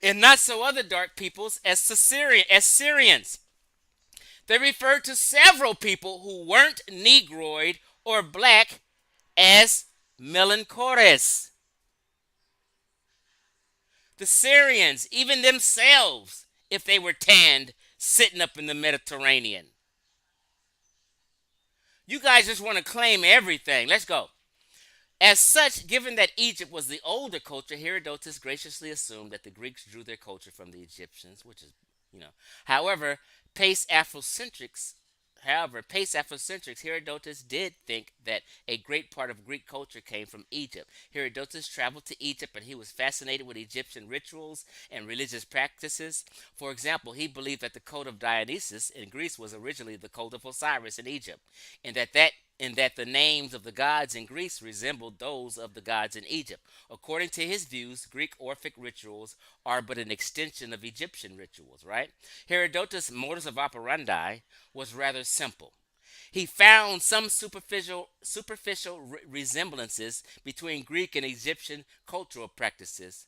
And not so other dark peoples as Syrians. They refer to several people who weren't Negroid or black as melanchores. The Syrians, even themselves, if they were tanned, sitting up in the Mediterranean. You guys just want to claim everything. Let's go. As such, given that Egypt was the older culture, Herodotus graciously assumed that the Greeks drew their culture from the Egyptians, which is, However, pace Afrocentrics, Herodotus did think that a great part of Greek culture came from Egypt. Herodotus traveled to Egypt and he was fascinated with Egyptian rituals and religious practices. For example, he believed that the cult of Dionysus in Greece was originally the cult of Osiris in Egypt, and that the names of the gods in Greece resembled those of the gods in Egypt. According to his views, Greek Orphic rituals are but an extension of Egyptian rituals, right? Herodotus' modus of operandi was rather simple. He found some superficial resemblances between Greek and Egyptian cultural practices.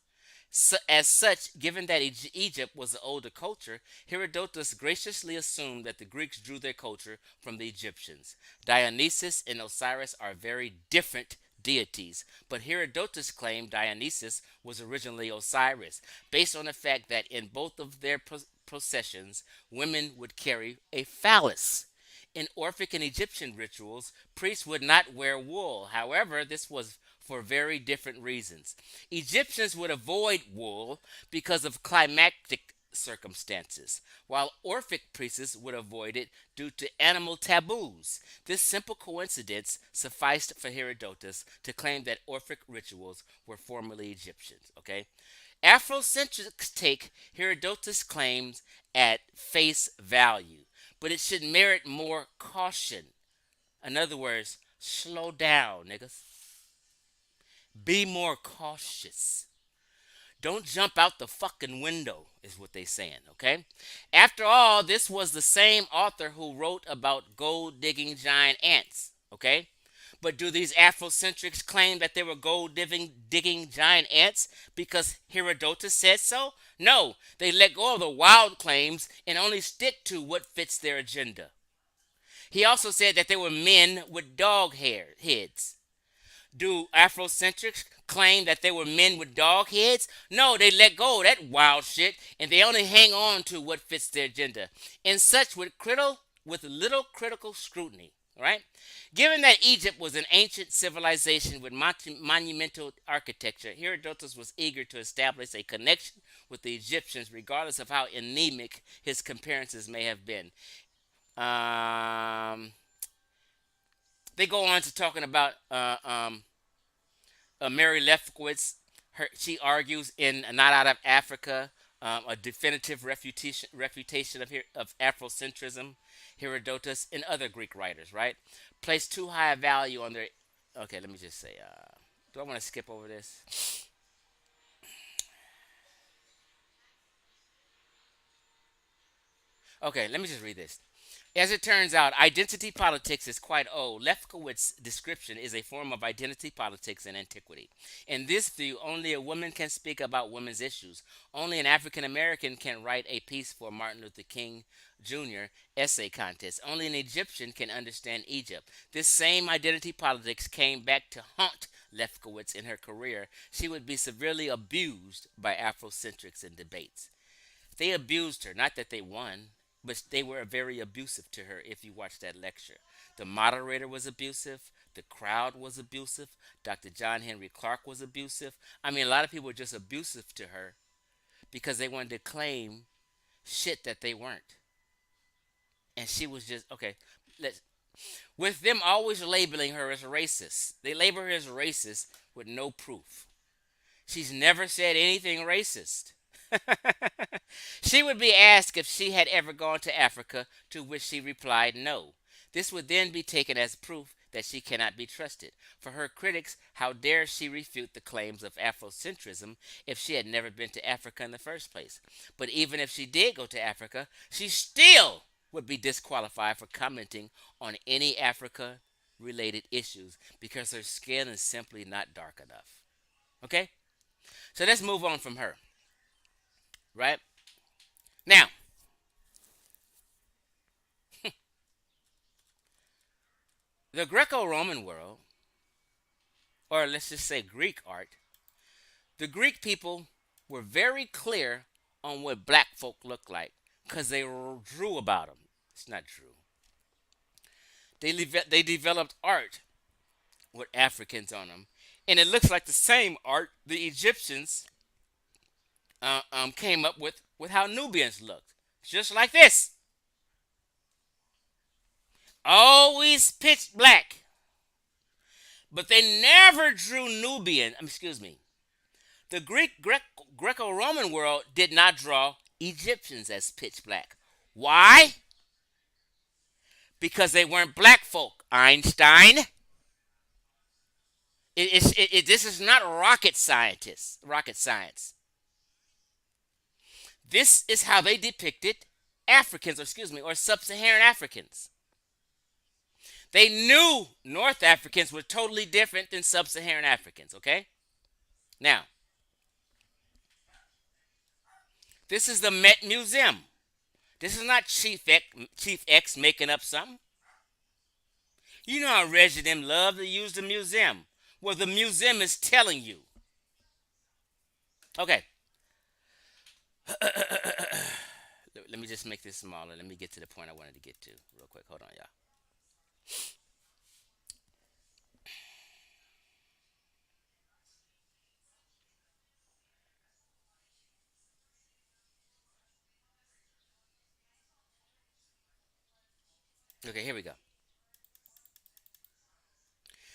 As such, given that Egypt was the older culture, Herodotus graciously assumed that the Greeks drew their culture from the Egyptians. Dionysus and Osiris are very different deities, but Herodotus claimed Dionysus was originally Osiris, based on the fact that in both of their processions, women would carry a phallus. In Orphic and Egyptian rituals, priests would not wear wool. However, this was for very different reasons. Egyptians would avoid wool because of climactic circumstances, while Orphic priests would avoid it due to animal taboos. This simple coincidence sufficed for Herodotus to claim that Orphic rituals were formerly Egyptians. Okay? Afrocentrics take Herodotus' claims at face value, but it should merit more caution. In other words, slow down, niggas. Be more cautious. Don't jump out the fucking window, is what they saying, okay? After all, this was the same author who wrote about gold digging giant ants, okay? But do these Afrocentrics claim that they were gold digging giant ants because Herodotus said so? No, they let go of the wild claims and only stick to what fits their agenda. He also said that they were men with heads. Do Afrocentrics claim that they were men with dog heads? No, they let go of that wild shit and they only hang on to what fits their agenda. And such with little critical scrutiny, right? Given that Egypt was an ancient civilization with monumental architecture, Herodotus was eager to establish a connection with the Egyptians, regardless of how anemic his comparisons may have been. They go on to talking about Mary Lefkowitz. She argues in Not Out of Africa, a definitive refutation of Afrocentrism. Herodotus and other Greek writers, right, place too high a value on their. Okay, let me just say. Do I want to skip over this? Okay, let me just read this. As it turns out, identity politics is quite old. Lefkowitz's description is a form of identity politics in antiquity. In this view, only a woman can speak about women's issues. Only an African American can write a piece for Martin Luther King Jr. essay contest. Only an Egyptian can understand Egypt. This same identity politics came back to haunt Lefkowitz in her career. She would be severely abused by Afrocentrics in debates. They abused her, not that they won, but they were very abusive to her if you watch that lecture. The moderator was abusive. The crowd was abusive. Dr. John Henry Clark was abusive. I mean, a lot of people were just abusive to her because they wanted to claim shit that they weren't. And she was just, okay, with them always labeling her as racist. They label her as racist with no proof. She's never said anything racist. She would be asked if she had ever gone to Africa, to which she replied no. This would then be taken as proof that she cannot be trusted. For her critics, how dare she refute the claims of Afrocentrism if she had never been to Africa in the first place? But even if she did go to Africa, she still would be disqualified for commenting on any Africa related issues because her skin is simply not dark enough. Okay? So let's move on from her. Right? Now, the Greco-Roman world, or let's just say Greek art, the Greek people were very clear on what black folk looked like because they drew about them. It's not true. They developed art with Africans on them, and it looks like the same art the Egyptians came up with how Nubians looked. Just like this. Always pitch black. But they never drew Nubian. Excuse me. The Greco-Roman world did not draw Egyptians as pitch black. Why? Because they weren't black folk, Einstein. This is not rocket science. This is how they depicted Africans, or sub-Saharan Africans. They knew North Africans were totally different than sub-Saharan Africans, okay? Now, this is the Met Museum. This is not Chief X making up something. You know how Reggie them love to use the museum. Well, the museum is telling you. Okay. Let me just make this smaller. Let me get to the point I wanted to get to real quick. Hold on, y'all. Okay, here we go.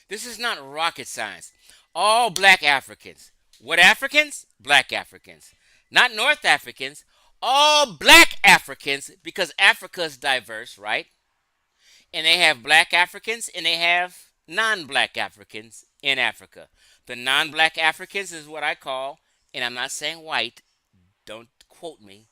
This is not rocket science. All black Africans. What Africans? Black Africans. Not North Africans. All black Africans, because Africa is diverse, right? And they have black Africans and they have non-black Africans in Africa. The non-black Africans is what I call, and I'm not saying white, don't quote me.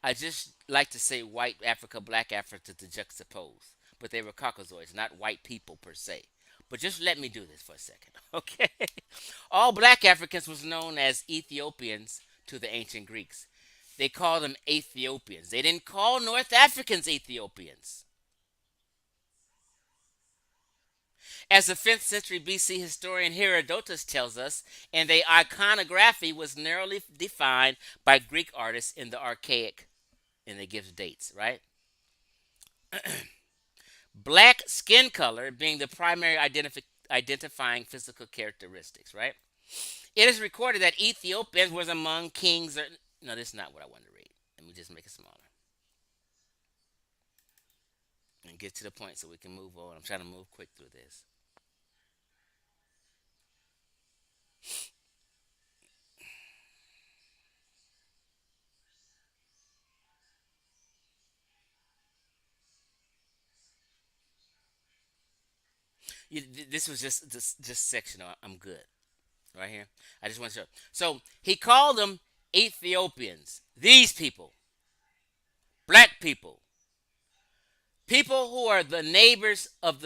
I just like to say white Africa, black Africa to juxtapose. But they were Caucasoids, not white people per se. But just let me do this for a second, okay? All black Africans was known as Ethiopians to the ancient Greeks. They called them Ethiopians. They didn't call North Africans Ethiopians. As the 5th century BC historian Herodotus tells us, and the iconography was narrowly defined by Greek artists in the archaic, and it gives dates, right? Black skin color being the primary identifying physical characteristics, right? It is recorded that Ethiopians was among kings. No, this is not what I wanted to read. Let me just make it smaller and get to the point so we can move on. I'm trying to move quick through this. This was just section. I'm good right here. I just want to show. So he called them Ethiopians. These people, black people, people who are the neighbors of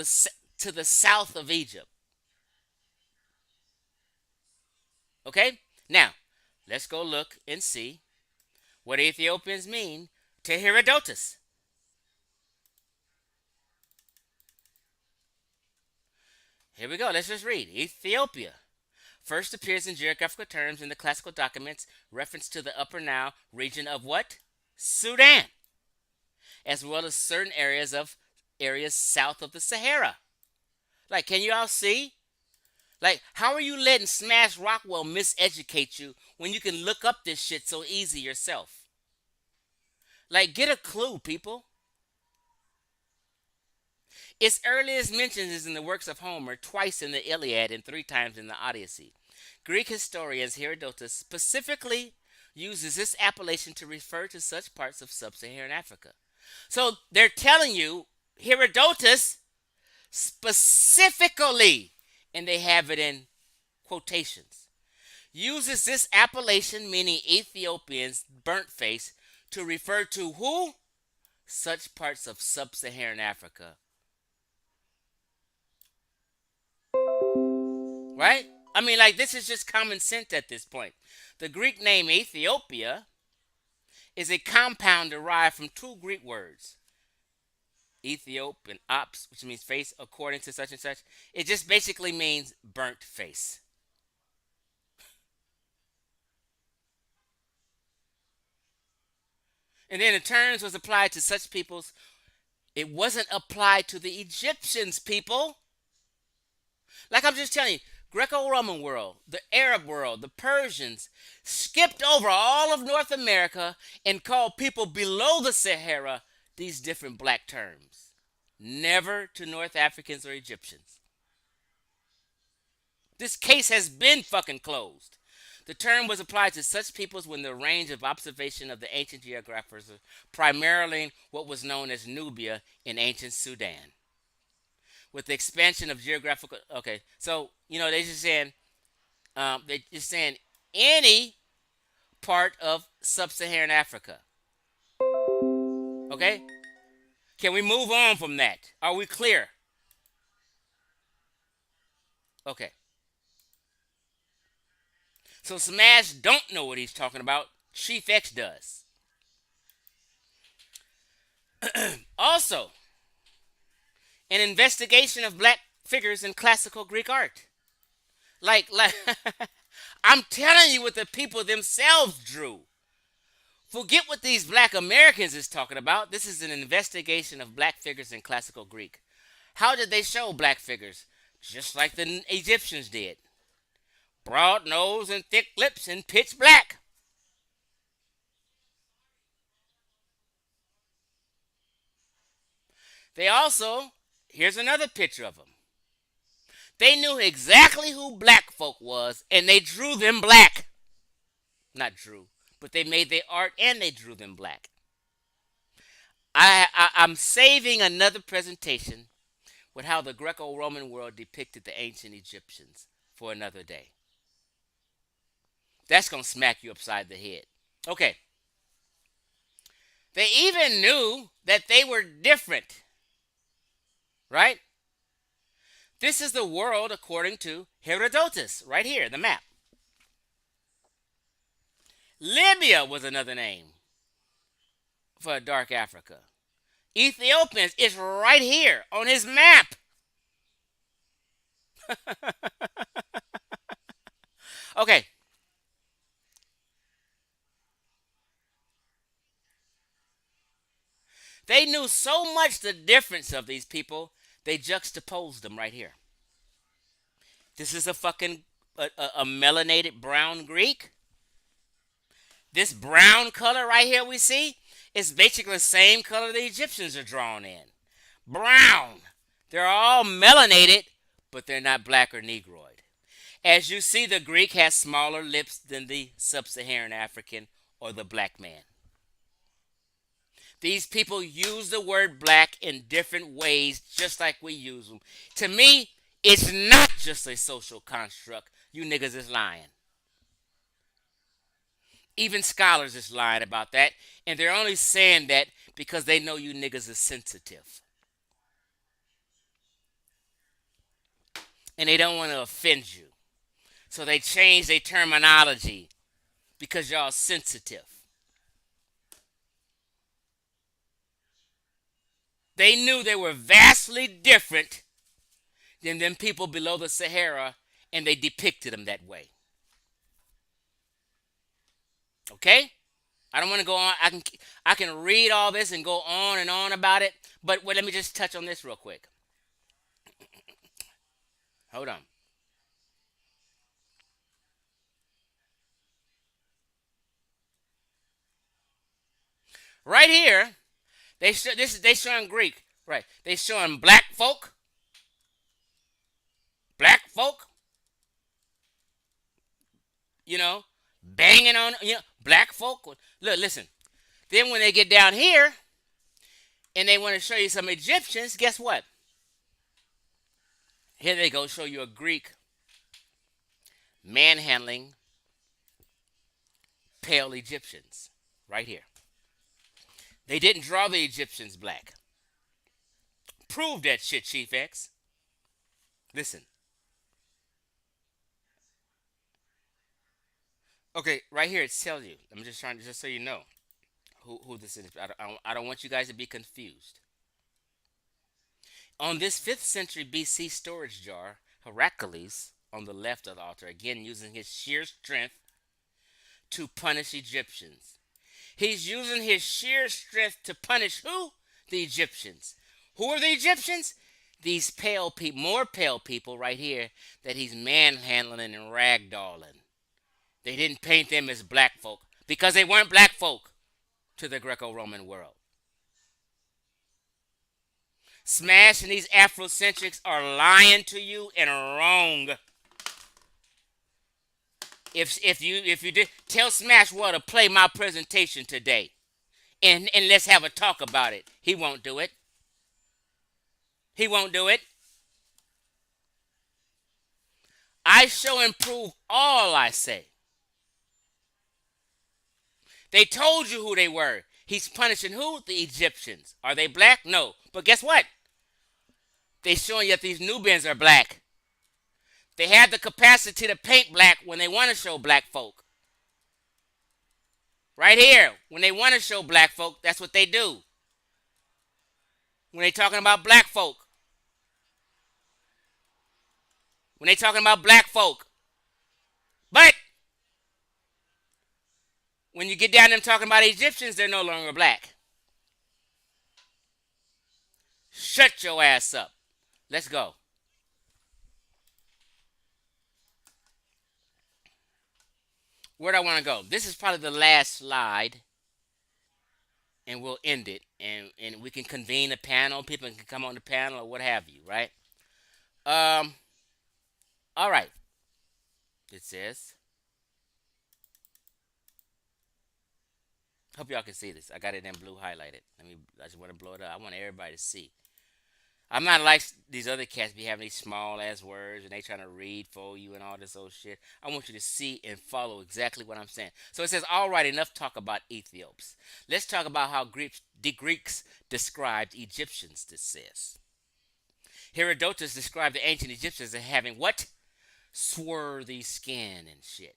to the south of Egypt. Okay. Now let's go look and see what Ethiopians mean to Herodotus. Here we go. Let's just read. Ethiopia first appears in geographical terms in the classical documents reference to the Upper Nile region of what? Sudan, as well as certain areas south of the Sahara. Like, can you all see? Like, how are you letting Smash Rockwell miseducate you when you can look up this shit so easy yourself? Like, get a clue, people. Its earliest mention is in the works of Homer, twice in the Iliad and 3 times in the Odyssey. Greek historians Herodotus specifically uses this appellation to refer to such parts of sub-Saharan Africa. So they're telling you Herodotus specifically, and they have it in quotations, uses this appellation, meaning Ethiopians, burnt face, to refer to who? Such parts of sub-Saharan Africa. Right? I mean, like, this is just common sense at this point. The Greek name Ethiopia is a compound derived from 2 Greek words, Ethiop and ops, which means face, according to such and such. It just basically means burnt face. And then the terms was applied to such peoples. It wasn't applied to the Egyptians, people. Like I'm just telling you, Greco-Roman world, the Arab world, the Persians skipped over all of North America and called people below the Sahara these different black terms. Never to North Africans or Egyptians. This case has been fucking closed. The term was applied to such peoples when the range of observation of the ancient geographers was primarily what was known as Nubia in ancient Sudan. With the expansion of geographical, okay, so they're just saying any part of sub-Saharan Africa. Okay, can we move on from that? Are we clear? Okay. So Smash don't know what he's talking about. Chief X does. Also, an investigation of black figures in classical Greek art. Like I'm telling you what the people themselves drew. Forget what these black Americans is talking about. This is an investigation of black figures in classical Greek. How did they show black figures? Just like the Egyptians did. Broad nose and thick lips and pitch black. They also, here's another picture of them. They knew exactly who black folk was and they drew them black. Not drew, but they made their art and they drew them black. I'm saving another presentation with how the Greco-Roman world depicted the ancient Egyptians for another day. That's going to smack you upside the head. Okay. They even knew that they were different. Right? This is the world according to Herodotus, right here, the map. Libya was another name for dark Africa. Ethiopians is right here on his map. Okay. They knew so much the difference of these people, they juxtaposed them right here. This is a fucking a melanated brown Greek. This brown color right here we see is basically the same color the Egyptians are drawn in. Brown. They're all melanated, but they're not black or negroid. As you see, the Greek has smaller lips than the sub-Saharan African or the black man. These people use the word black in different ways, just like we use them. To me, it's not just a social construct. You niggas is lying. Even scholars is lying about that, and they're only saying that because they know you niggas is sensitive. And they don't want to offend you. So they change their terminology because y'all sensitive. They knew they were vastly different than them people below the Sahara, and they depicted them that way. Okay? I don't want to go on. I can read all this and go on and on about it, but let me just touch on this real quick. Hold on. Right here, they showing Greek, right? They showing black folk, banging on, black folk. Look, listen. Then when they get down here, and they want to show you some Egyptians, guess what? Here they go, show you a Greek manhandling pale Egyptians, right here. They didn't draw the Egyptians black. Prove that shit, Chief X. Listen. Okay, right here it tells you. I'm just trying to, just so you know who this is. I don't want you guys to be confused. On this 5th century BC storage jar, Heracles, on the left of the altar, again using his sheer strength to punish Egyptians. He's using his sheer strength to punish who? The Egyptians. Who are the Egyptians? These pale people, more pale people right here that he's manhandling and ragdolling. They didn't paint them as black folk because they weren't black folk to the Greco-Roman world. Smash and these Afrocentrics are lying to you and wrong. If you did, tell Smash to play my presentation today, and let's have a talk about it. He won't do it. He won't do it. I show and prove all I say. They told you who they were. He's punishing who? The Egyptians. Are they black? No. But guess what? They showing you that these Nubians are black. They have the capacity to paint black when they want to show black folk. Right here, when they want to show black folk, that's what they do. When they talking about black folk. When they talking about black folk. But when you get down to them talking about Egyptians, they're no longer black. Shut your ass up. Let's go. Where do I want to go? This is probably the last slide, and we'll end it. And we can convene a panel. People can come on the panel or what have you, right? All right. It says, hope y'all can see this. I got it in blue highlighted. I just want to blow it up. I want everybody to see. I'm not like these other cats be having these small ass words and they trying to read for you and all this old shit. I want you to see and follow exactly what I'm saying. So it says, all right, enough talk about Ethiops. Let's talk about how the Greeks described Egyptians, this says. Herodotus described the ancient Egyptians as having what? Swarthy skin and shit.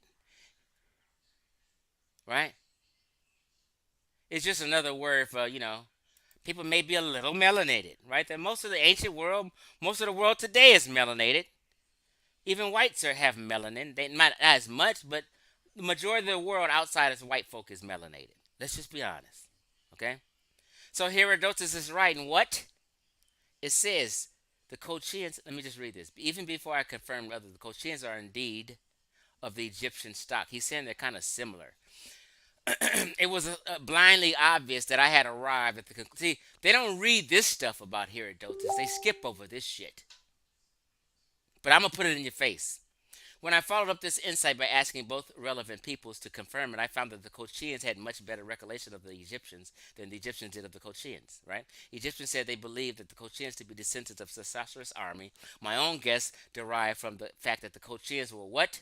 Right? It's just another word for, people may be a little melanated, right? That most of the ancient world, most of the world today is melanated. Even whites have melanin. They not as much, but the majority of the world outside of white folk is melanated. Let's just be honest, okay? So Herodotus is writing what? It says, the Colchians, let me just read this. Even before I confirm whether the Colchians are indeed of the Egyptian stock, he's saying they're kind of similar. It was blindly obvious that I had arrived at the conclusion. See, they don't read this stuff about Herodotus. They skip over this shit. But I'm going to put it in your face. When I followed up this insight by asking both relevant peoples to confirm it, I found that the Colchians had much better recollection of the Egyptians than the Egyptians did of the Colchians, right? Egyptians said they believed that the Colchians to be descendants of Sesostris' army. My own guess derived from the fact that the Colchians were what?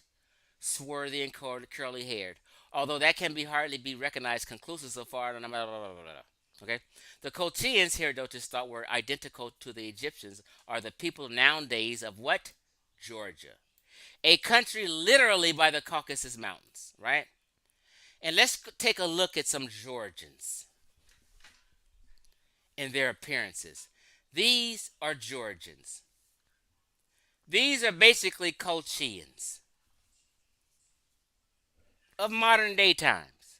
Swarthy and curly-haired. Although that can hardly be recognized conclusive so far. Okay? The Colchians, Herodotus thought, were identical to the Egyptians, are the people nowadays of what? Georgia. A country literally by the Caucasus Mountains, right? And let's take a look at some Georgians and their appearances. These are Georgians. These are basically Colchians of modern day times.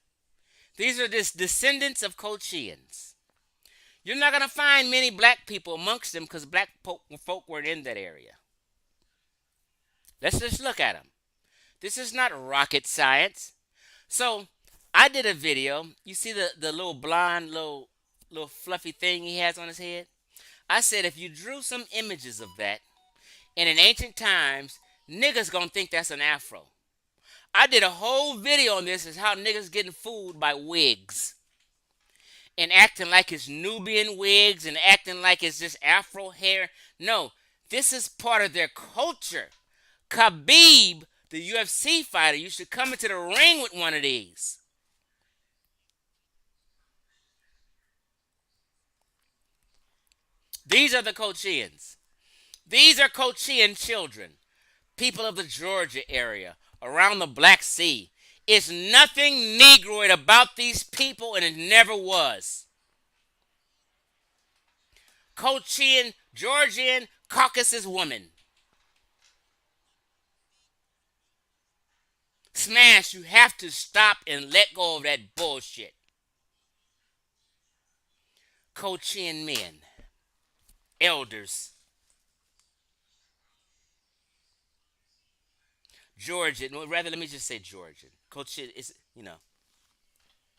These are just descendants of Colchians. You're not going to find many black people amongst them because black folk weren't in that area. Let's just look at them. This is not rocket science. So I did a video. You see the little blonde, little fluffy thing he has on his head? I said if you drew some images of that, and in ancient times, niggas gonna think that's an afro. I did a whole video on this, is how niggas getting fooled by wigs. And acting like it's Nubian wigs and acting like it's just afro hair. No, this is part of their culture. Khabib, the UFC fighter, used to come into the ring with one of these. These are the Colchians. These are Colchian children. People of the Georgia area, around the Black Sea. It's nothing Negroid about these people, and it never was. Colchian, Georgian, Caucasus woman. Smash, you have to stop and let go of that bullshit. Colchian men. Elders. Georgian, well, rather let me just say Georgian. Colchian is,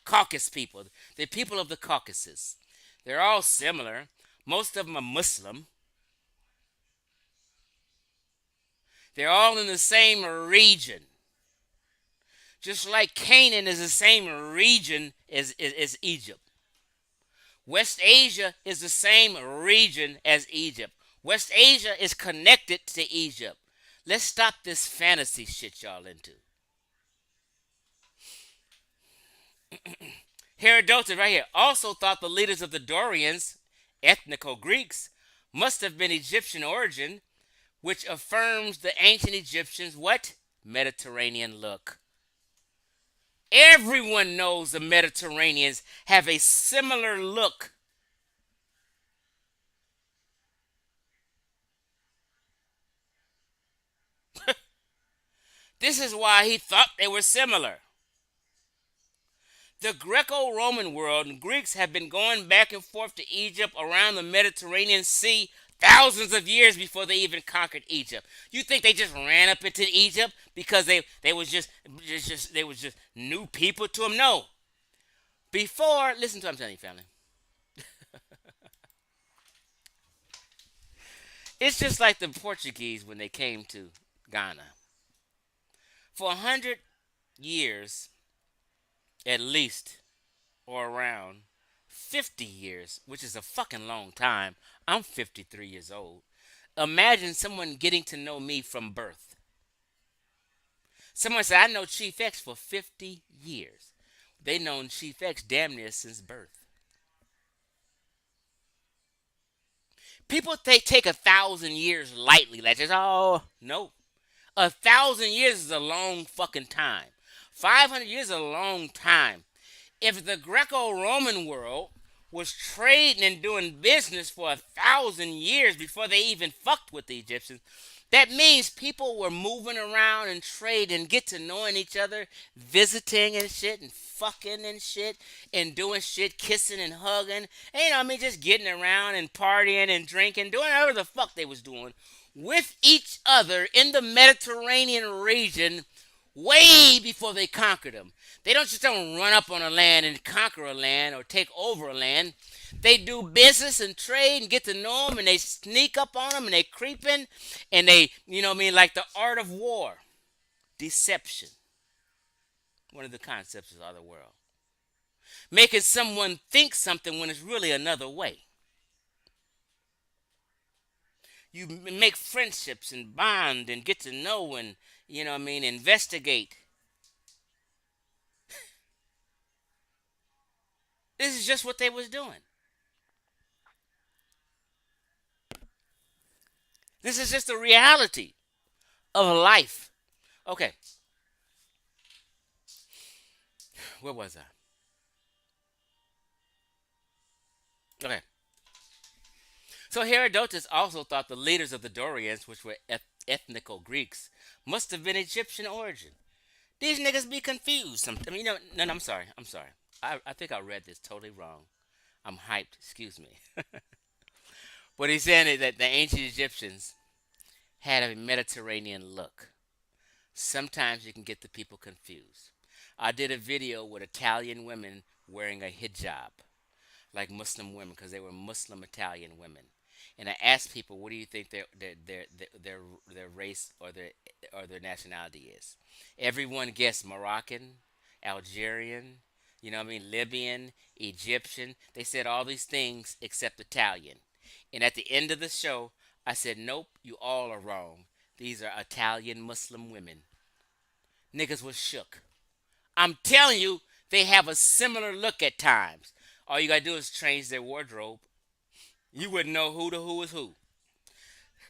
Caucasus people. The people of the Caucasus. They're all similar. Most of them are Muslim. They're all in the same region. Just like Canaan is the same region as Egypt. West Asia is the same region as Egypt. West Asia is connected to Egypt. Let's stop this fantasy shit y'all into. Herodotus right here also thought the leaders of the Dorians, ethnical Greeks, must have been Egyptian origin, which affirms the ancient Egyptians what? Mediterranean look. Everyone knows the Mediterraneans have a similar look. This is why he thought they were similar. The Greco-Roman world and Greeks have been going back and forth to Egypt around the Mediterranean Sea thousands of years before they even conquered Egypt. You think they just ran up into Egypt because they was just they was just new people to them? No. Before, listen to what I'm telling you, family. It's just like the Portuguese when they came to Ghana. For 100 years, at least, or around 50 years, which is a fucking long time. I'm 53 years old. Imagine someone getting to know me from birth. Someone said, I know Chief X for 50 years. They known Chief X damn near since birth. People take 1,000 years lightly. Like, just, oh, no. 1,000 years is a long fucking time. 500 years is a long time. If the Greco-Roman world was trading and doing business for 1,000 years before they even fucked with the Egyptians, that means people were moving around and trading and get to knowing each other, visiting and shit, and fucking and shit, and doing shit, kissing and hugging, and just getting around and partying and drinking, doing whatever the fuck they was doing with each other in the Mediterranean region way before they conquered them. They don't run up on a land and conquer a land or take over a land. They do business and trade and get to know them, and they sneak up on them, and they creep in, and they, like the art of war. Deception. One of the concepts of the other world. Making someone think something when it's really another way. You make friendships and bond and get to know and, investigate. This is just what they was doing. This is just the reality of life. Okay. Where was I? Okay. So Herodotus also thought the leaders of the Dorians, which were ethnical Greeks, must have been Egyptian origin. These niggas be confused. No, I'm sorry. I think I read this totally wrong. I'm hyped. Excuse me. But he's saying that the ancient Egyptians had a Mediterranean look. Sometimes you can get the people confused. I did a video with Italian women wearing a hijab, like Muslim women, because they were Muslim Italian women. And I asked people, what do you think their race or their nationality is? Everyone guessed Moroccan, Algerian, Libyan, Egyptian. They said all these things except Italian. And at the end of the show, I said, nope, you all are wrong. These are Italian Muslim women. Niggas was shook. I'm telling you, they have a similar look at times. All you gotta do is change their wardrobe. You wouldn't know who is who.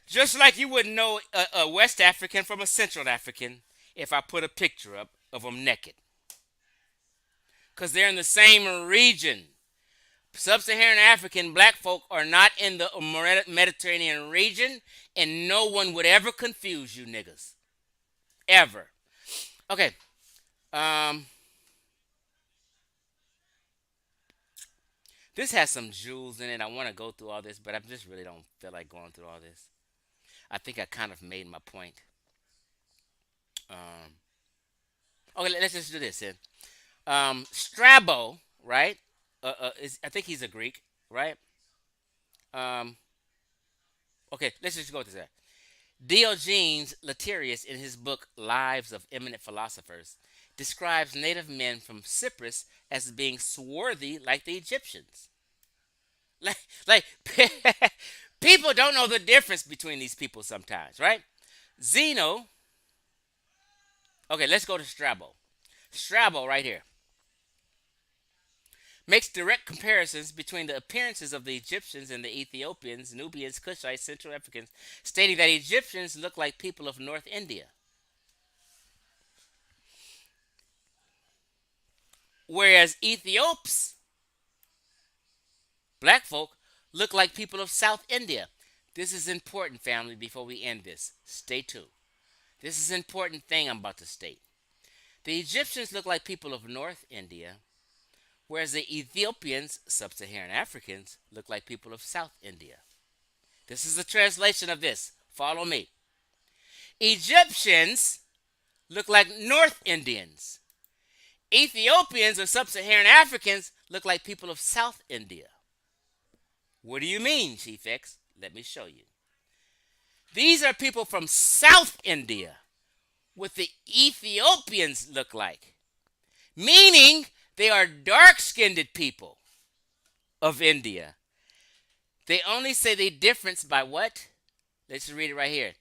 Just like you wouldn't know a West African from a Central African if I put a picture up of them naked. Because they're in the same region. Sub-Saharan African black folk are not in the Mediterranean region, and no one would ever confuse you niggas. Ever. Okay. This has some jewels in it. I want to go through all this, but I just really don't feel like going through all this. I think I kind of made my point. Okay, let's just do this then. Strabo, right? I think he's a Greek, right? Okay, let's just go with this. Diogenes Laertius, in his book Lives of Eminent Philosophers, describes native men from Cyprus as being swarthy like the Egyptians. Like people don't know the difference between these people sometimes, right? Zeno. Okay, let's go to Strabo. Strabo right here. makes direct comparisons between the appearances of the Egyptians and the Ethiopians, Nubians, Cushites, Central Africans, stating that Egyptians look like people of North India, whereas Ethiops, black folk, look like people of South India. This is important, family, before we end this. Stay tuned. This is an important thing I'm about to state. The Egyptians look like people of North India, whereas the Ethiopians, sub-Saharan Africans, look like people of South India. This is a translation of this. Follow me. Egyptians look like North Indians. Ethiopians or sub-Saharan Africans look like people of South India. What do you mean, Chief X? Let me show you. These are people from South India, what the Ethiopians look like, meaning they are dark-skinned people of India. They only say the difference by what? Let's read it right here.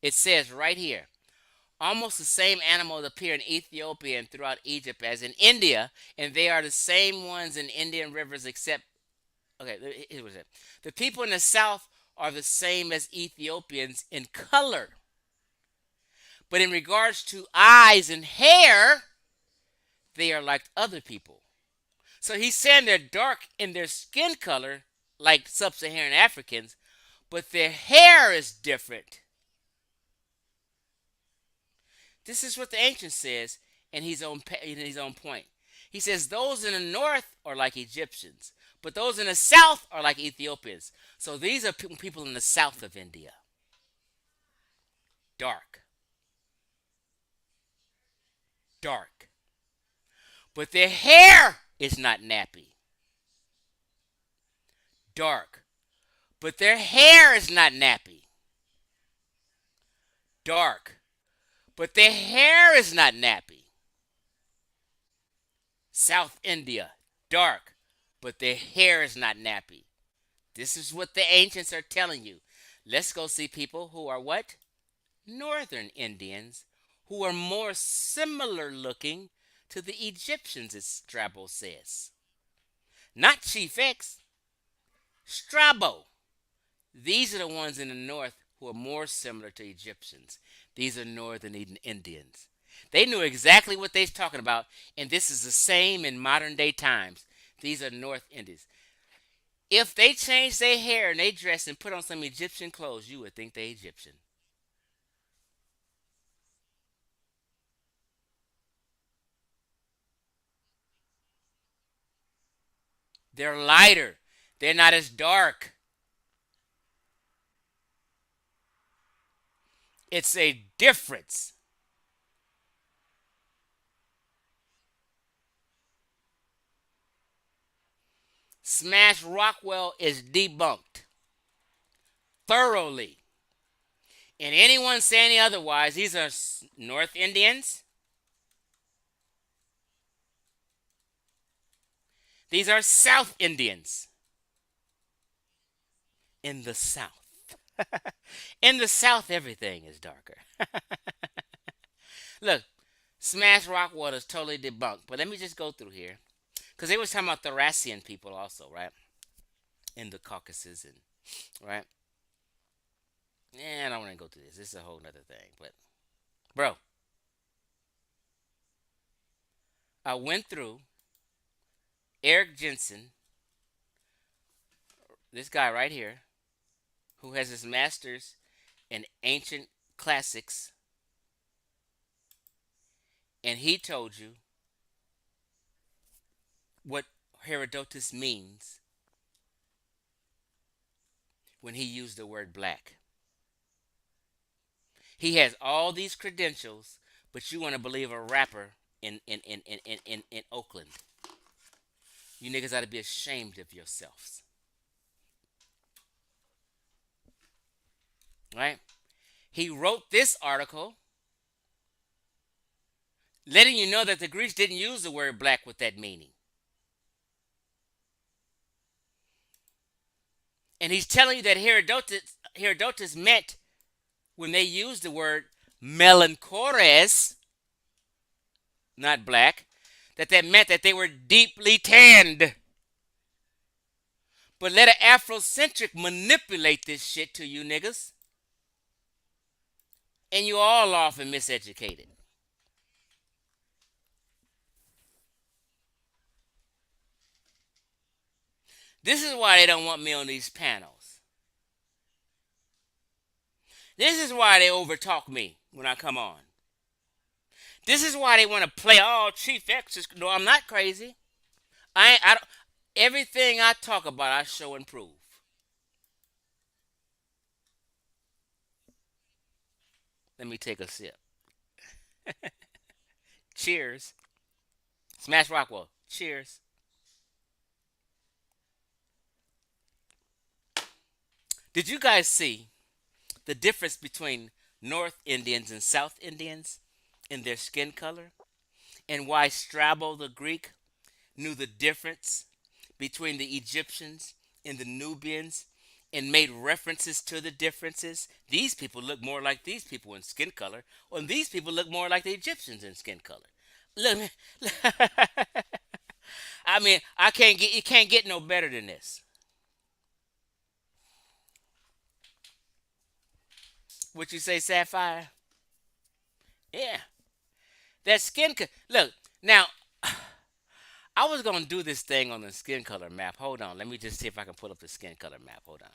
It says right here, almost the same animals appear in Ethiopia and throughout Egypt as in India, and they are the same ones in Indian rivers except, okay, here was it. The people in the south are the same as Ethiopians in color. But in regards to eyes and hair, they are like other people. So he's saying they're dark in their skin color, like sub-Saharan Africans, but their hair is different. This is what the ancient says, and he's on his own point. He says those in the north are like Egyptians, but those in the south are like Ethiopians. So these are people in the south of India. Dark. Dark. But their hair is not nappy. Dark. But their hair is not nappy. Dark. But their hair is not nappy. South India. Dark. But their hair is not nappy. This is what the ancients are telling you. Let's go see people who are what? Northern Indians, who are more similar looking to the Egyptians, as Strabo says. Not Chief X. Strabo. These are the ones in the north who are more similar to Egyptians. These are Northern Indians. They knew exactly what they're talking about, and this is the same in modern day times. These are North Indians. If they change their hair and they dress and put on some Egyptian clothes, you would think they're Egyptian. They're lighter. They're not as dark. It's a difference. Smash Rockwell is debunked thoroughly. And anyone saying otherwise, these are North Indians. These are South Indians. In the South. In the South, everything is darker. Look, Smash Rockwell is totally debunked. But let me just go through here. Because they was talking about Thracian people also, right? In the Caucasus, and right? Yeah, I don't want to go through this. This is a whole nother thing. But, bro, I went through Eric Jensen, this guy right here, who has his master's in ancient classics, and he told you what Herodotus means when he used the word black. He has all these credentials, but you want to believe a rapper in Oakland. You niggas ought to be ashamed of yourselves. Right? He wrote this article letting you know that the Greeks didn't use the word black with that meaning. And he's telling you that Herodotus meant, when they used the word melanchores, not black, that meant that they were deeply tanned. But let an Afrocentric manipulate this shit to you niggas, and you all off and miseducated. This is why they don't want me on these panels. This is why they overtalk me when I come on. This is why they want to play all Chief X is. No, I'm not crazy. I don't, everything I talk about, I show and prove. Let me take a sip. Cheers. Smash Rockwell. Cheers. Did you guys see the difference between North Indians and South Indians in their skin color? And why Strabo the Greek knew the difference between the Egyptians and the Nubians and made references to the differences? These people look more like these people in skin color, and these people look more like the Egyptians in skin color. Look, I mean, I can't get you can't get no better than this. What you say, Sapphire? Yeah, that look now. I was gonna do this thing on the skin color map. Hold on, let me just see if I can pull up the skin color map. Hold on.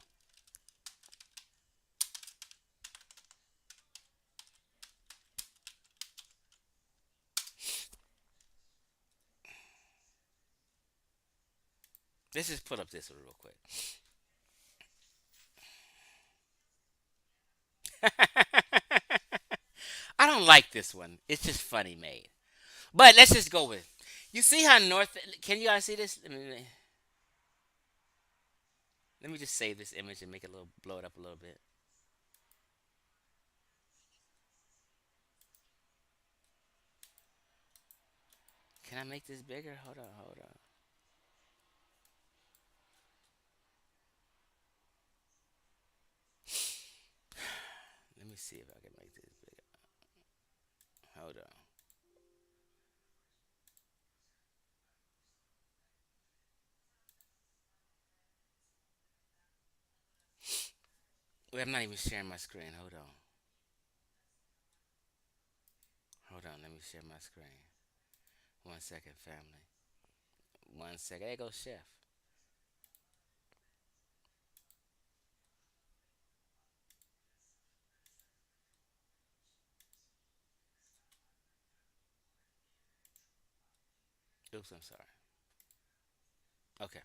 Let's just put up this one real quick. I don't like this one. It's just funny made. But let's just go with it. You see how North? Can you guys see this? Let me just save this image and make it a little, blow it up a little bit. Can I make this bigger? Hold on, hold on. Let me see if I can make this bigger. Hold on. Wait, I'm not even sharing my screen. Hold on. Hold on. Let me share my screen. 1 second, family. 1 second. There goes Chef. Oops, I'm sorry. Okay.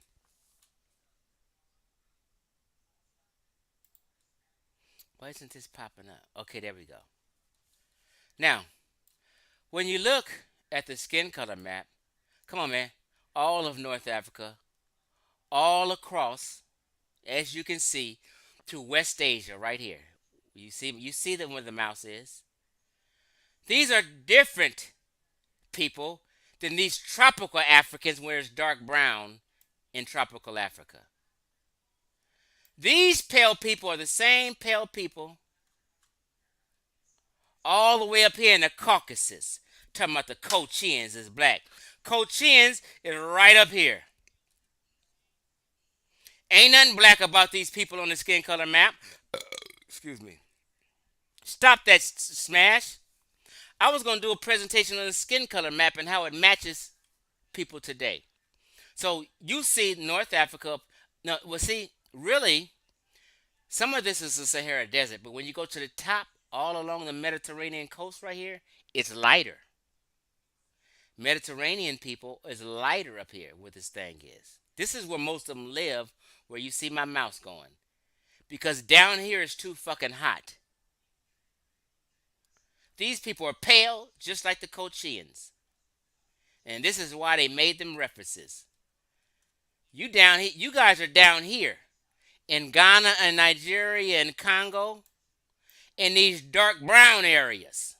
Why isn't this popping up? Okay, there we go. Now, when you look at the skin color map, come on, man. All of North Africa, all across, as you can see, to West Asia, right here. You see them where the mouse is. These are different people than these tropical Africans where it's dark brown in tropical Africa. These pale people are the same pale people all the way up here in the Caucasus. Talking about the Colchians is black. Colchians is right up here. Ain't nothing black about these people on the skin color map. Excuse me. Stop that smash. I was going to do a presentation on the skin color map and how it matches people today. So you see North Africa. No, well, see, really, some of this is the Sahara Desert, but when you go to the top, all along the Mediterranean coast right here, it's lighter. Mediterranean people is lighter up here where this thing is. This is where most of them live, where you see my mouse going. Because down here is too fucking hot. These people are pale, just like the Colchians. And this is why they made them references. You down here, you guys are down here in Ghana and Nigeria and Congo, in these dark brown areas.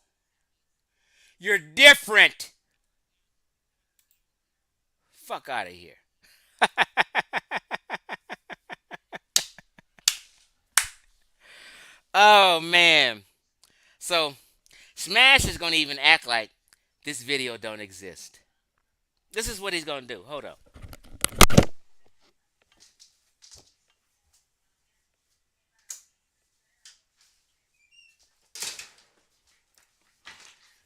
You're different. Fuck out of here. Oh man. So Smash is gonna even act like this video don't exist. This is what he's gonna do. Hold up.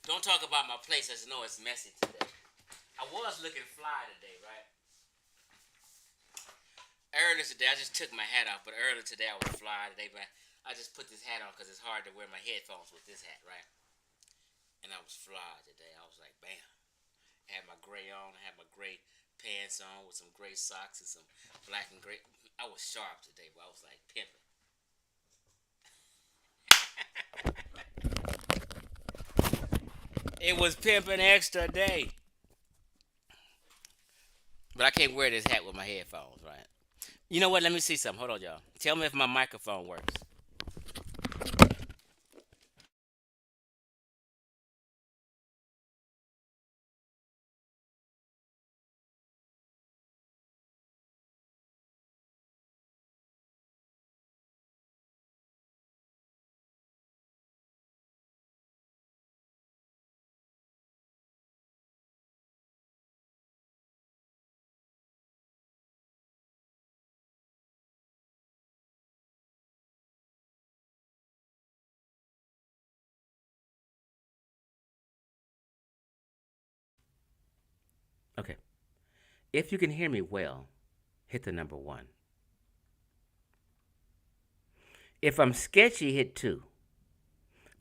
Don't talk about my place. I just know it's messy today. I was looking fly today, right? Earlier today, I just took my hat off, but earlier today I was fly today, but I just put this hat on because it's hard to wear my headphones with this hat, right? And I was fly today. I was like, bam. I had my gray on. I had my gray pants on with some gray socks and some black and gray. I was sharp today, but I was like pimping. It was pimping extra day. But I can't wear this hat with my headphones, right? You know what? Let me see something. Hold on, y'all. Tell me if my microphone works. Okay. If you can hear me well, hit the number 1. If I'm sketchy, hit 2.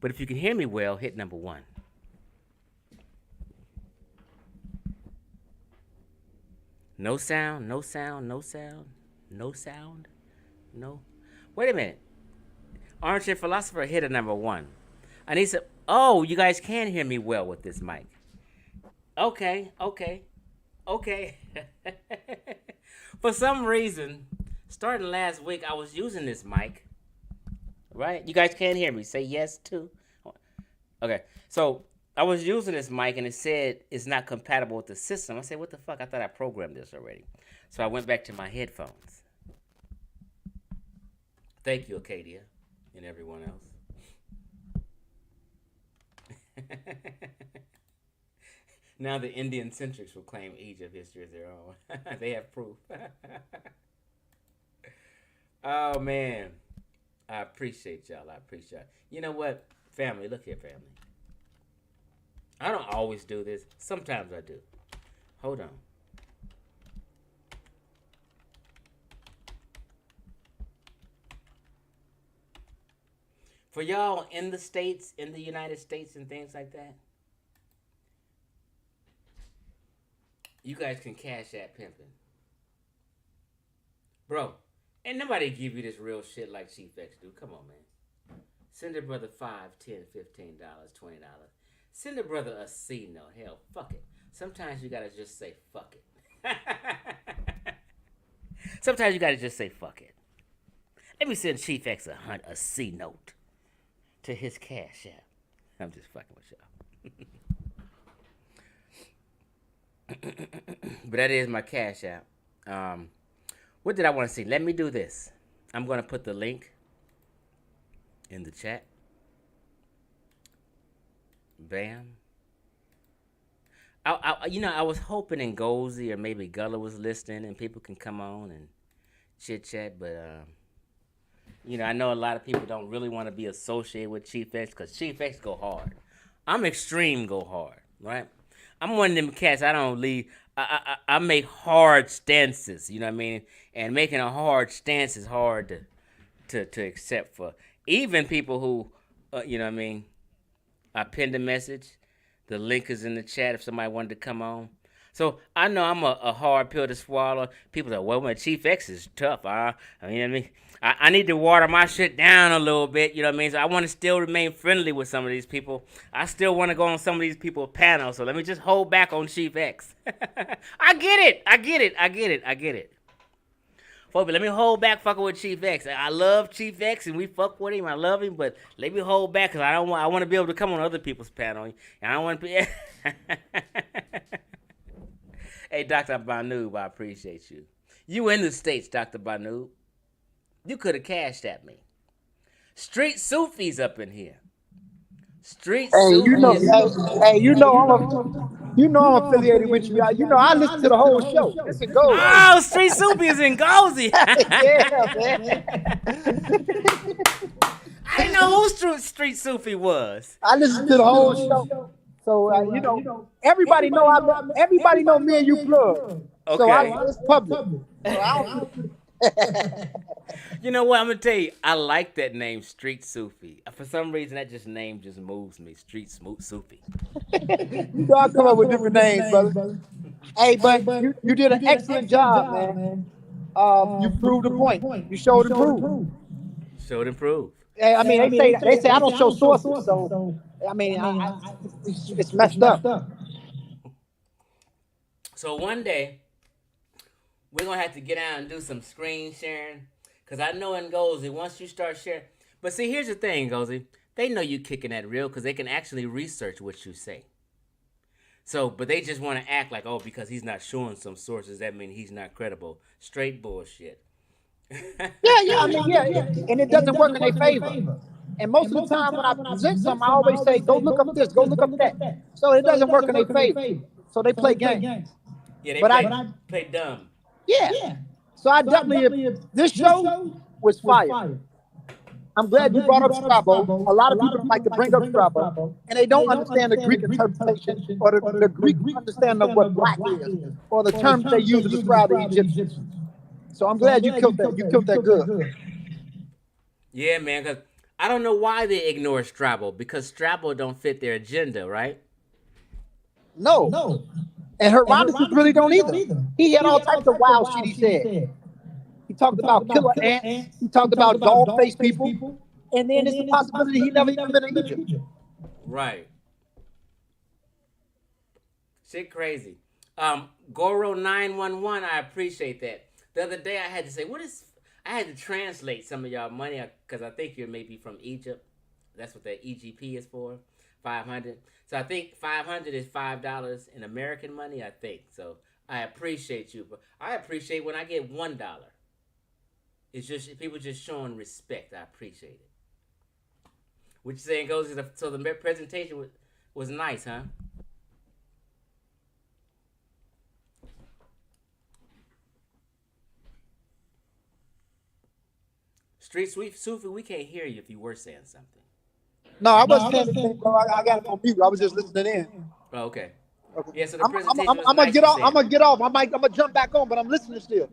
But if you can hear me well, hit number 1. No sound, no sound, no sound, no sound, no. Wait a minute. Armchair Philosopher hit a number 1. I need some. Oh, you guys can hear me well with this mic. Okay, okay, okay. For some reason, starting last week, I was using this mic. Right? You guys can't hear me. Say yes, too. Okay, so I was using this mic and it said it's not compatible with the system. I said, what the fuck? I thought I programmed this already. So I went back to my headphones. Thank you, Acadia, and everyone else. Now the Indian centrics will claim Egypt history as their own. They have proof. Oh, man. I appreciate y'all. I appreciate y'all. You know what? Family, look here, family. I don't always do this. Sometimes I do. Hold on. For y'all in the States, in the United States and things like that, you guys can cash that pimping. Bro, ain't nobody give you this real shit like Chief X do. Come on, man. Send a brother $5, $10, $15, $20. Send a brother a C note. Hell, fuck it. Sometimes you gotta just say fuck it. Sometimes you gotta just say fuck it. Let me send Chief X a C note to his cash app. I'm just fucking with y'all. But that is my cash app. What did I want to see? Let me do this. I'm going to put the link in the chat. Bam. I was hoping Ngozi or maybe Gullah was listening and people can come on and chit chat, but I know a lot of people don't really want to be associated with Chief X because Chief X go hard. I'm extreme go hard, right? I'm one of them cats. I don't leave. I make hard stances. You know what I mean? And making a hard stance is hard to accept for even people who, you know what I mean. I pinned a message. The link is in the chat if somebody wanted to come on. So I know I'm a hard pill to swallow. People say, well, my Chief X is tough. I mean, I need to water my shit down a little bit. You know what I mean? So I want to still remain friendly with some of these people. I still want to go on some of these people's panels. So let me just hold back on Chief X. I get it. Folks, let me hold back fucking with Chief X. I love Chief X and we fuck with him. I love him, but let me hold back because I want to be able to come on other people's panel. And I don't want to be. Hey, Dr. Banoob, I appreciate you. You in the States, Dr. Banoob. You could have cashed at me. Street Sufis up in here. Street Hey, Sufis. hey, you know, You know I'm affiliated with you. You know I listen to the whole show. It's a gold. Oh, Street Soupy is in Gozy. Yeah, man. I didn't know who Street Soupy was. I listen to the whole show. So you know, everybody know me and you plug. So Okay. it's public. So I don't, You know what? I'm gonna tell you. I like that name, Street Soupy. For some reason, that name just moves me. Street Soupy. you know I come up with different names, brother. Hey, but you did an excellent job, man. You proved the point. You showed and proved. Showed and proved. I mean, they say I don't show sources, so I mean, it's messed up. So one day, we're gonna have to get out and do some screen sharing, cause I know in Gozy, once you start sharing. But see, here's the thing, Gozy. They know you kicking that real, cause they can actually research what you say. So, but they just want to act like, oh, because he's not showing some sources, that means he's not credible. Straight bullshit. I mean, and it doesn't work in their favor. And most of the time when I present something, I always say, go look up this, go look up that. So it doesn't work in their favor. So they play games. Yeah, they play dumb. Yeah. So I definitely, this show was fire. I'm glad you brought up Strabo. A lot of people don't like to bring up Strabo, and they don't understand the Greek interpretation or the Greek understanding of what black is, or the terms they use to describe the Egyptians. So I'm glad you killed that. You killed that good. Yeah, man, because I don't know why they ignore Strabo, because Strabo don't fit their agenda, right? No. And Herodotus really don't either. He had all types of wild shit he said. He talked about killer ants. He talked about dog-faced people. And then there's the possibility he never even been in Egypt. Right. Shit crazy. Goro911, I appreciate that. The other day I had to say, I had to translate some of y'all money, because I think you're maybe from Egypt. That's what the EGP is for, 500. So I think 500 is $5 in American money, I think. So I appreciate you. But I appreciate when I get $1. It's just people just showing respect. I appreciate it. What you saying goes, so the presentation was nice, huh? Street Sufi, we can't hear you if you were saying something. No, I wasn't saying anything, bro. I got it on mute. I was just listening in. Oh, okay. Okay. Yeah, so the presentation I'm gonna get off. I'm gonna get off. I'm gonna jump back on, but I'm listening still.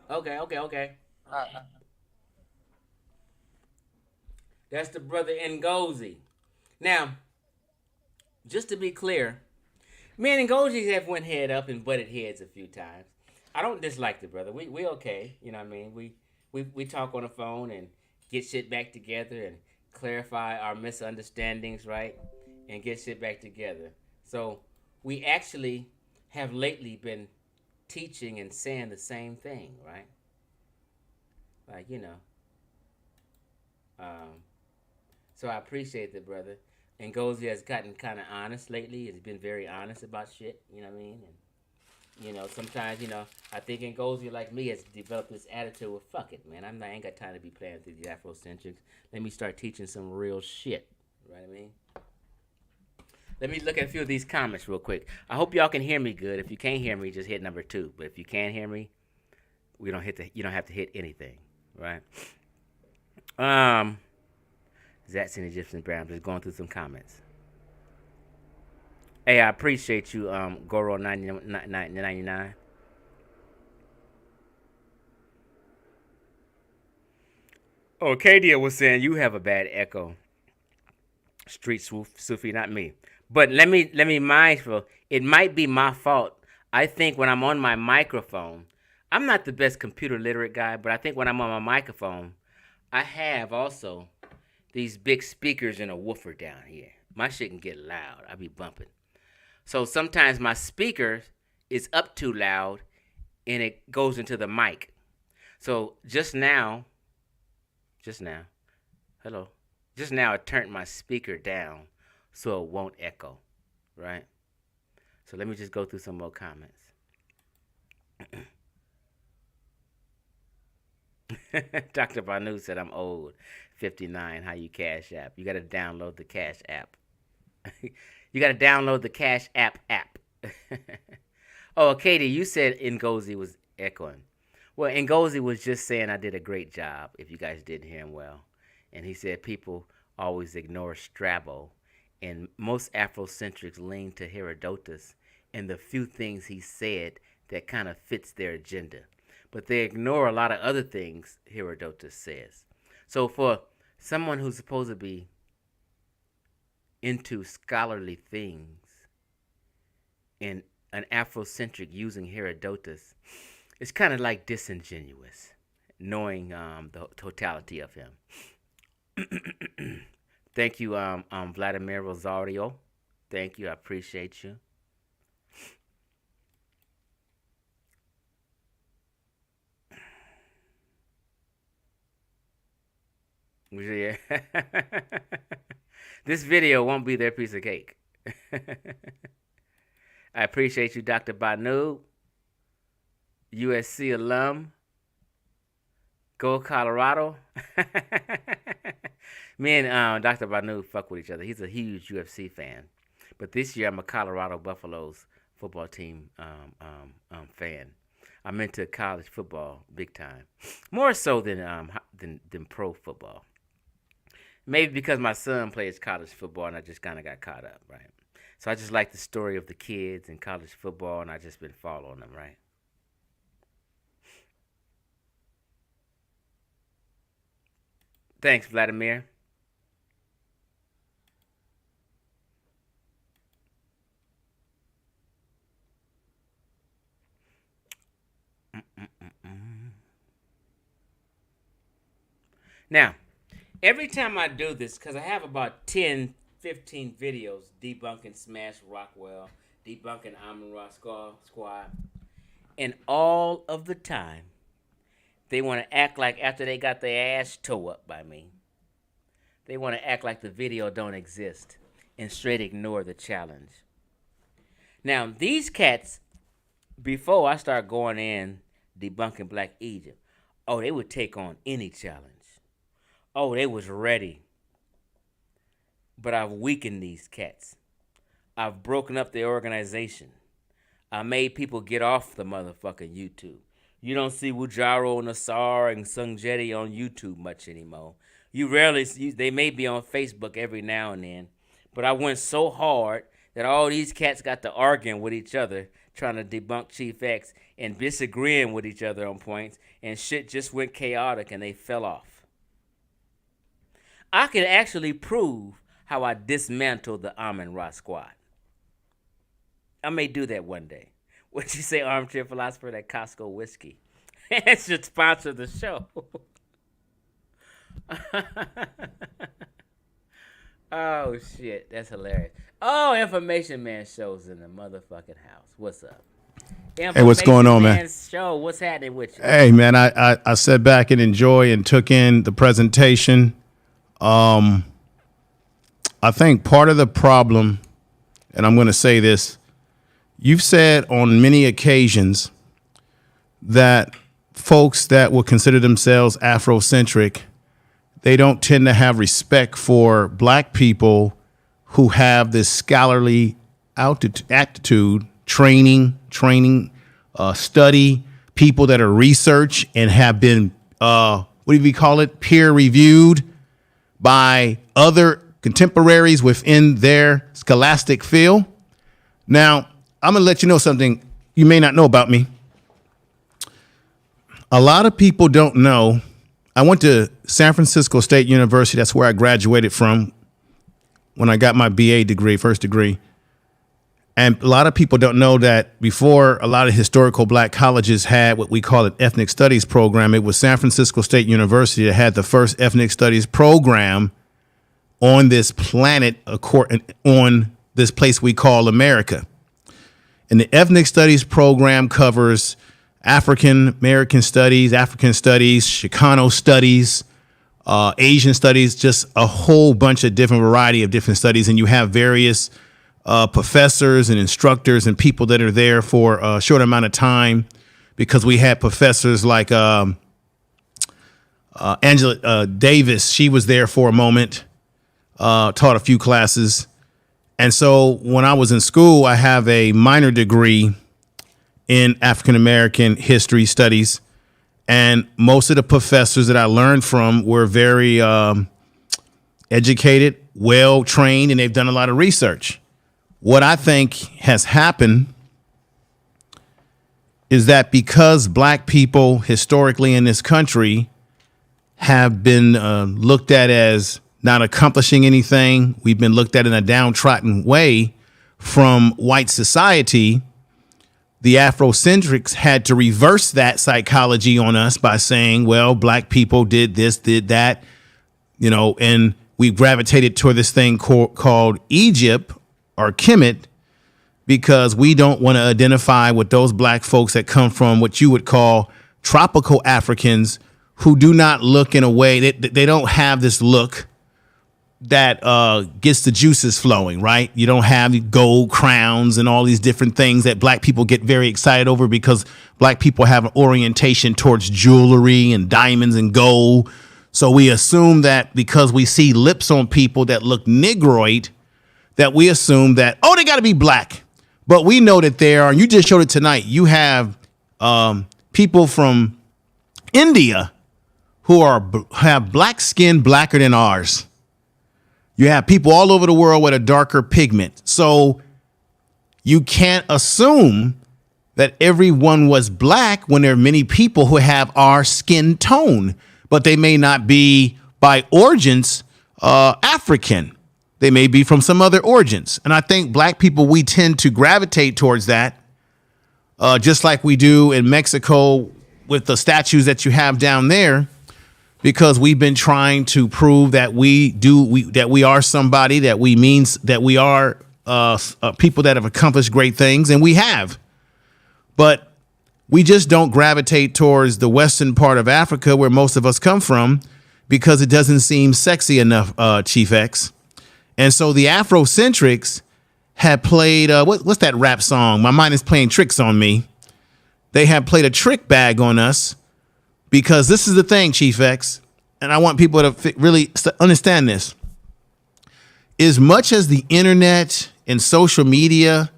Okay. All right. That's the brother Ngozi. Now, just to be clear, me and Ngozi have went head up and butted heads a few times. I don't dislike the brother. We okay. You know what I mean? We talk on the phone and get shit back together and clarify our misunderstandings, right? And get shit back together. So we actually have lately been teaching and saying the same thing, right? Like, you know. So I appreciate the brother. And Ngozi has gotten kind of honest lately. He's been very honest about shit, you know what I mean? And, you know, sometimes, you know, I think Ngozi, like me, has developed this attitude of, fuck it, man. I ain't got time to be playing through these Afrocentrics. Let me start teaching some real shit, right? I mean, let me look at a few of these comments real quick. I hope y'all can hear me good. If you can't hear me, just hit number 2. But if you can hear me, you don't have to hit anything, right? That's an Egyptian brand. I'm just going through some comments. Hey, I appreciate you, Goro99. Oh, Kadia was saying you have a bad echo. Street Sufi, not me. But let me mindful. It might be my fault. I think when I'm on my microphone, I'm not the best computer literate guy, but I think when I'm on my microphone, I have also these big speakers and a woofer down here. My shit can get loud. I be bumping. So sometimes my speaker is up too loud and it goes into the mic. So just now, I turned my speaker down so it won't echo, right? So let me just go through some more comments. Dr. Banu said I'm old. 59, how you Cash App? You got to download the Cash App. You got to download the Cash App. Oh, Katie, you said Ngozi was echoing. Well, Ngozi was just saying I did a great job, if you guys didn't hear him well. And he said people always ignore Strabo, and most Afrocentrics lean to Herodotus and the few things he said that kind of fits their agenda. But they ignore a lot of other things Herodotus says. So for someone who's supposed to be into scholarly things and an Afrocentric using Herodotus, it's kind of like disingenuous, knowing the totality of him. Thank you, Vladimir Rosario. Thank you. I appreciate you. Yeah. This video won't be their piece of cake. I appreciate you, Dr. Banu, USC alum. Go Colorado. Me and Dr. Banu fuck with each other. He's a huge UFC fan. But this year I'm a Colorado Buffaloes football team fan. I'm into college football big time. More so than pro football. Maybe because my son plays college football and I just kind of got caught up, right? So I just like the story of the kids in college football and I just been following them, right? Thanks, Vladimir. Now, every time I do this, because I have about 10, 15 videos debunking Smash Rockwell, debunking Amon Ra Squad, and all of the time, they want to act like after they got their ass tore up by me, they want to act like the video don't exist and straight ignore the challenge. Now, these cats, before I start going in debunking Black Egypt, oh, they would take on any challenge. Oh, they was ready. But I've weakened these cats. I've broken up their organization. I made people get off the motherfucking YouTube. You don't see Wujaro, Nassar, and Sungjetty on YouTube much anymore. You rarely see, they may be on Facebook every now and then. But I went so hard that all these cats got to arguing with each other, trying to debunk Chief X and disagreeing with each other on points, and shit just went chaotic and they fell off. I can actually prove how I dismantled the Amon Ra Squad. I may do that one day. What you say, Armchair Philosopher? That Costco whiskey. It should sponsor the show. Oh, shit. That's hilarious. Oh, Information Man show's in the motherfucking house. What's up? Hey, what's going on, man? Show. What's happening with you? Hey, man, I sat back and enjoyed and took in the presentation. I think part of the problem, and I'm going to say this, you've said on many occasions that folks that will consider themselves Afrocentric, they don't tend to have respect for black people who have this scholarly aptitude, training, study, people that are research and have been, what do we call it, peer reviewed by other contemporaries within their scholastic field. Now, I'm going to let you know something you may not know about me. A lot of people don't know. I went to San Francisco State University. That's where I graduated from when I got my BA degree, first degree. And a lot of people don't know that before a lot of historical black colleges had what we call an ethnic studies program, it was San Francisco State University that had the first ethnic studies program on this planet, on this place we call America. And the ethnic studies program covers African American studies, African studies, Chicano studies, Asian studies, just a whole bunch of different variety of different studies. And you have various professors and instructors and people that are there for a short amount of time, because we had professors like Angela Davis. She was there for a moment, taught a few classes. And so when I was in school, I have a minor degree in African American history studies. And most of the professors that I learned from were very educated, well trained, and they've done a lot of research. What I think has happened is that because black people historically in this country have been looked at as not accomplishing anything, we've been looked at in a downtrodden way from white society. The Afrocentrics had to reverse that psychology on us by saying, well, black people did this, did that, and we gravitated toward this thing called Egypt or Kemet, because we don't want to identify with those black folks that come from what you would call tropical Africans, who do not look in a way that they don't have this look that gets the juices flowing, right? You don't have gold crowns and all these different things that black people get very excited over, because black people have an orientation towards jewelry and diamonds and gold. So we assume that because we see lips on people that look negroid, that we assume that, oh, they got to be black. But we know that there are, and you just showed it tonight, you have people from India who have black skin blacker than ours. You have people all over the world with a darker pigment. So you can't assume that everyone was black when there are many people who have our skin tone, but they may not be by origins African. They may be from some other origins. And I think black people, we tend to gravitate towards that, just like we do in Mexico with the statues that you have down there, because we've been trying to prove that that we are somebody, that we are people that have accomplished great things, and we have. But we just don't gravitate towards the western part of Africa where most of us come from, because it doesn't seem sexy enough, Chief X. And so the Afrocentrics had played, what's that rap song? My mind is playing tricks on me. They have played a trick bag on us, because this is the thing, Chief X, and I want people to really understand this. As much as the internet and social media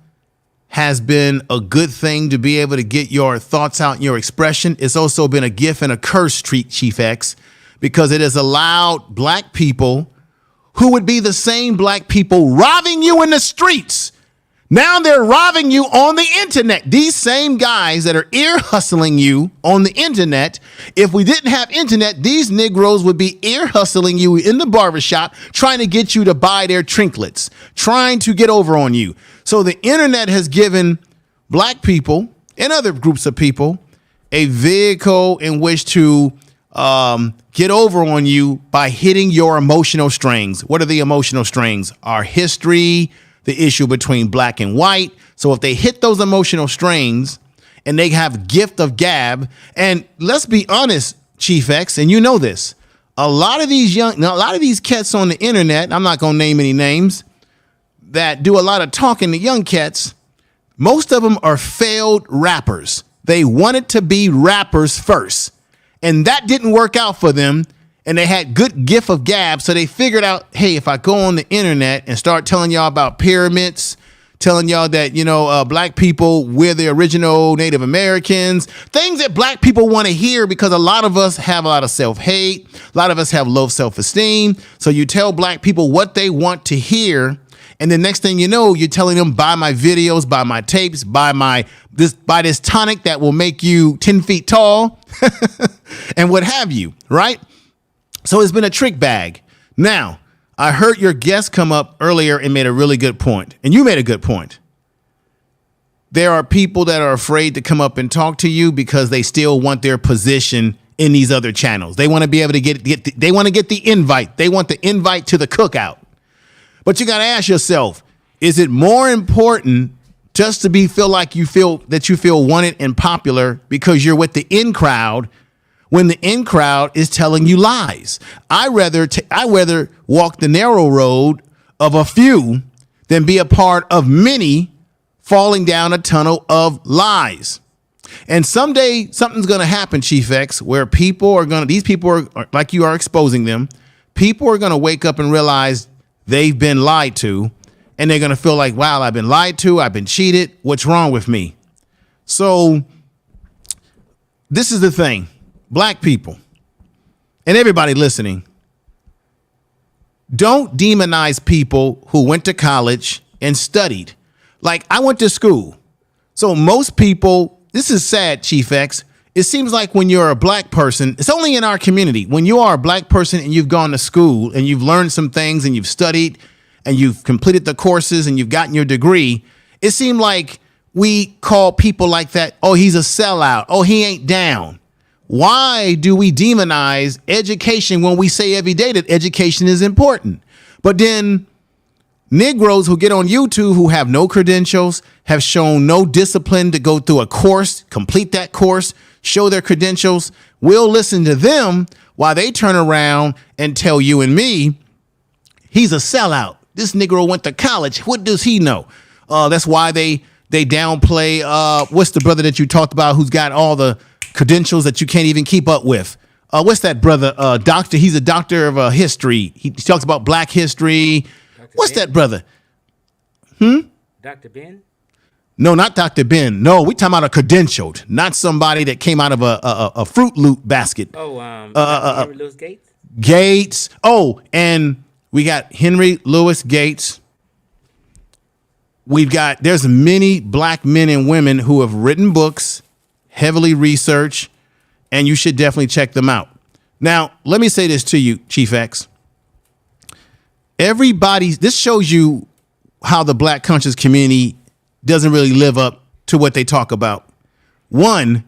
has been a good thing to be able to get your thoughts out and your expression, it's also been a gift and a curse, Chief X, because it has allowed black people who would be the same black people robbing you in the streets. Now they're robbing you on the internet. These same guys that are ear hustling you on the internet. If we didn't have internet, these Negroes would be ear hustling you in the barbershop, trying to get you to buy their trinkets, trying to get over on you. So the internet has given black people and other groups of people a vehicle in which to get over on you by hitting your emotional strings. What are the emotional strings? Our history, the issue between black and white. So if they hit those emotional strings and they have gift of gab, and let's be honest, Chief X, and you know this, a lot of these cats on the internet, I'm not going to name any names, that do a lot of talking to young cats, most of them are failed rappers. They wanted to be rappers first, and that didn't work out for them. And they had good gift of gab. So they figured out, hey, if I go on the internet and start telling y'all about pyramids, telling y'all that, black people, we're the original Native Americans, things that black people want to hear, because a lot of us have a lot of self-hate. A lot of us have low self-esteem. So you tell black people what they want to hear. And the next thing you know, you're telling them, buy my videos, buy my tapes, buy this tonic that will make you 10 feet tall and what have you, right? So it's been a trick bag. Now, I heard your guest come up earlier and made a really good point. And you made a good point. There are people that are afraid to come up and talk to you because they still want their position in these other channels. They want to be able to they want to get the invite. They want the invite to the cookout. But you got to ask yourself, is it more important just to feel wanted and popular because you're with the in crowd, when the in crowd is telling you lies? I rather walk the narrow road of a few than be a part of many falling down a tunnel of lies. And someday something's going to happen, Chief X, where these people are like you are exposing them. People are going to wake up and realize they've been lied to, and they're going to feel like, wow, I've been lied to. I've been cheated. What's wrong with me? So this is the thing. Black people and everybody listening, don't demonize people who went to college and studied. Like, I went to school. So most people, this is sad, Chief X. It seems like when you're a black person, it's only in our community. When you are a black person and you've gone to school and you've learned some things and you've studied and you've completed the courses and you've gotten your degree, it seemed like we call people like that, oh, he's a sellout. Oh, he ain't down. Why do we demonize education when we say every day that education is important? But then Negroes who get on YouTube who have no credentials, have shown no discipline to go through a course, complete that course, show their credentials, we'll listen to them while they turn around and tell you and me, he's a sellout. This Negro went to college. What does he know? That's why they downplay, what's the brother that you talked about who's got all the credentials that you can't even keep up with? What's that brother? Doctor. He's a doctor of history. He talks about black history. What's that brother? Dr. Ben? No, not Dr. Ben. No, we talking about a credentialed, not somebody that came out of a Fruit Loop basket. Oh, Henry Louis Gates? Gates. Oh, and we got Henry Louis Gates. There's many black men and women who have written books, heavily researched, and you should definitely check them out. Now, let me say this to you, Chief X. This shows you how the black conscious community doesn't really live up to what they talk about. One,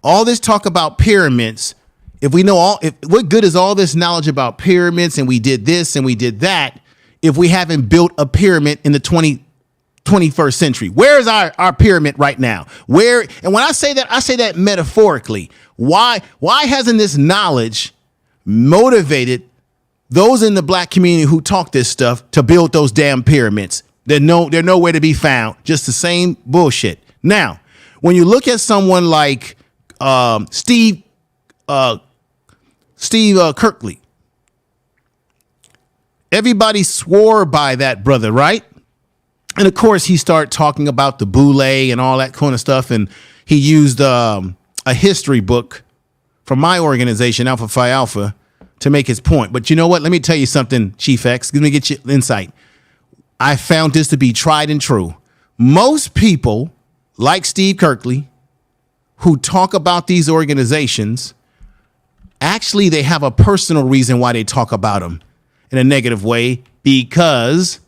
all this talk about pyramids, what good is all this knowledge about pyramids and we did this and we did that if we haven't built a pyramid in the 21st century? Where is our pyramid right now? And when I say that metaphorically. Why hasn't this knowledge motivated those in the black community who talk this stuff to build those damn pyramids? They're nowhere to be found. Just the same bullshit. Now, when you look at someone like Steve Kirkley, everybody swore by that brother, right? And of course, he started talking about the boule and all that kind of stuff. And he used a history book from my organization, Alpha Phi Alpha, to make his point. But you know what? Let me tell you something, Chief X. Let me get you insight. I found this to be tried and true. Most people, like Steve Kirkley, who talk about these organizations, actually, they have a personal reason why they talk about them in a negative way, because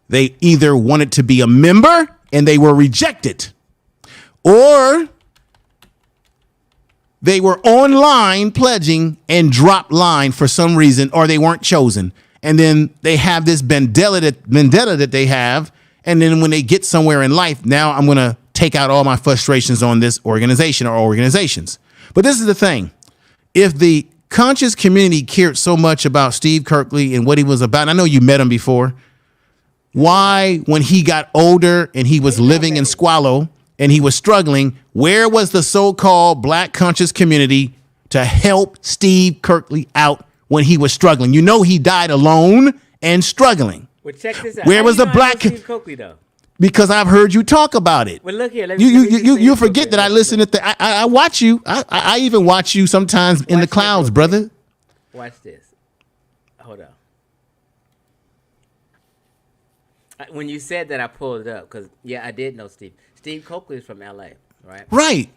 they either wanted to be a member and they were rejected, or they were online pledging and dropped line for some reason, or they weren't chosen. And then they have this vendetta that they have. And then when they get somewhere in life, now I'm going to take out all my frustrations on this organization or organizations. But this is the thing. If the conscious community cared so much about Steve Kirkley and what he was about, and I know you met him before, why, when he got older and he was living in squalor and he was struggling, where was the so-called black conscious community to help Steve Kirkley out when he was struggling? You know, he died alone and struggling. Well, check this out. Where was the black? Steve Kirkley, though? Because I've heard you talk about it. Well, look here. You forget that I listen to I watch you. I even watch you sometimes in the clouds, brother. Watch this. Hold on. When you said that, I pulled it up because I did know Steve. Steve Kirkley is from L.A., right? Right.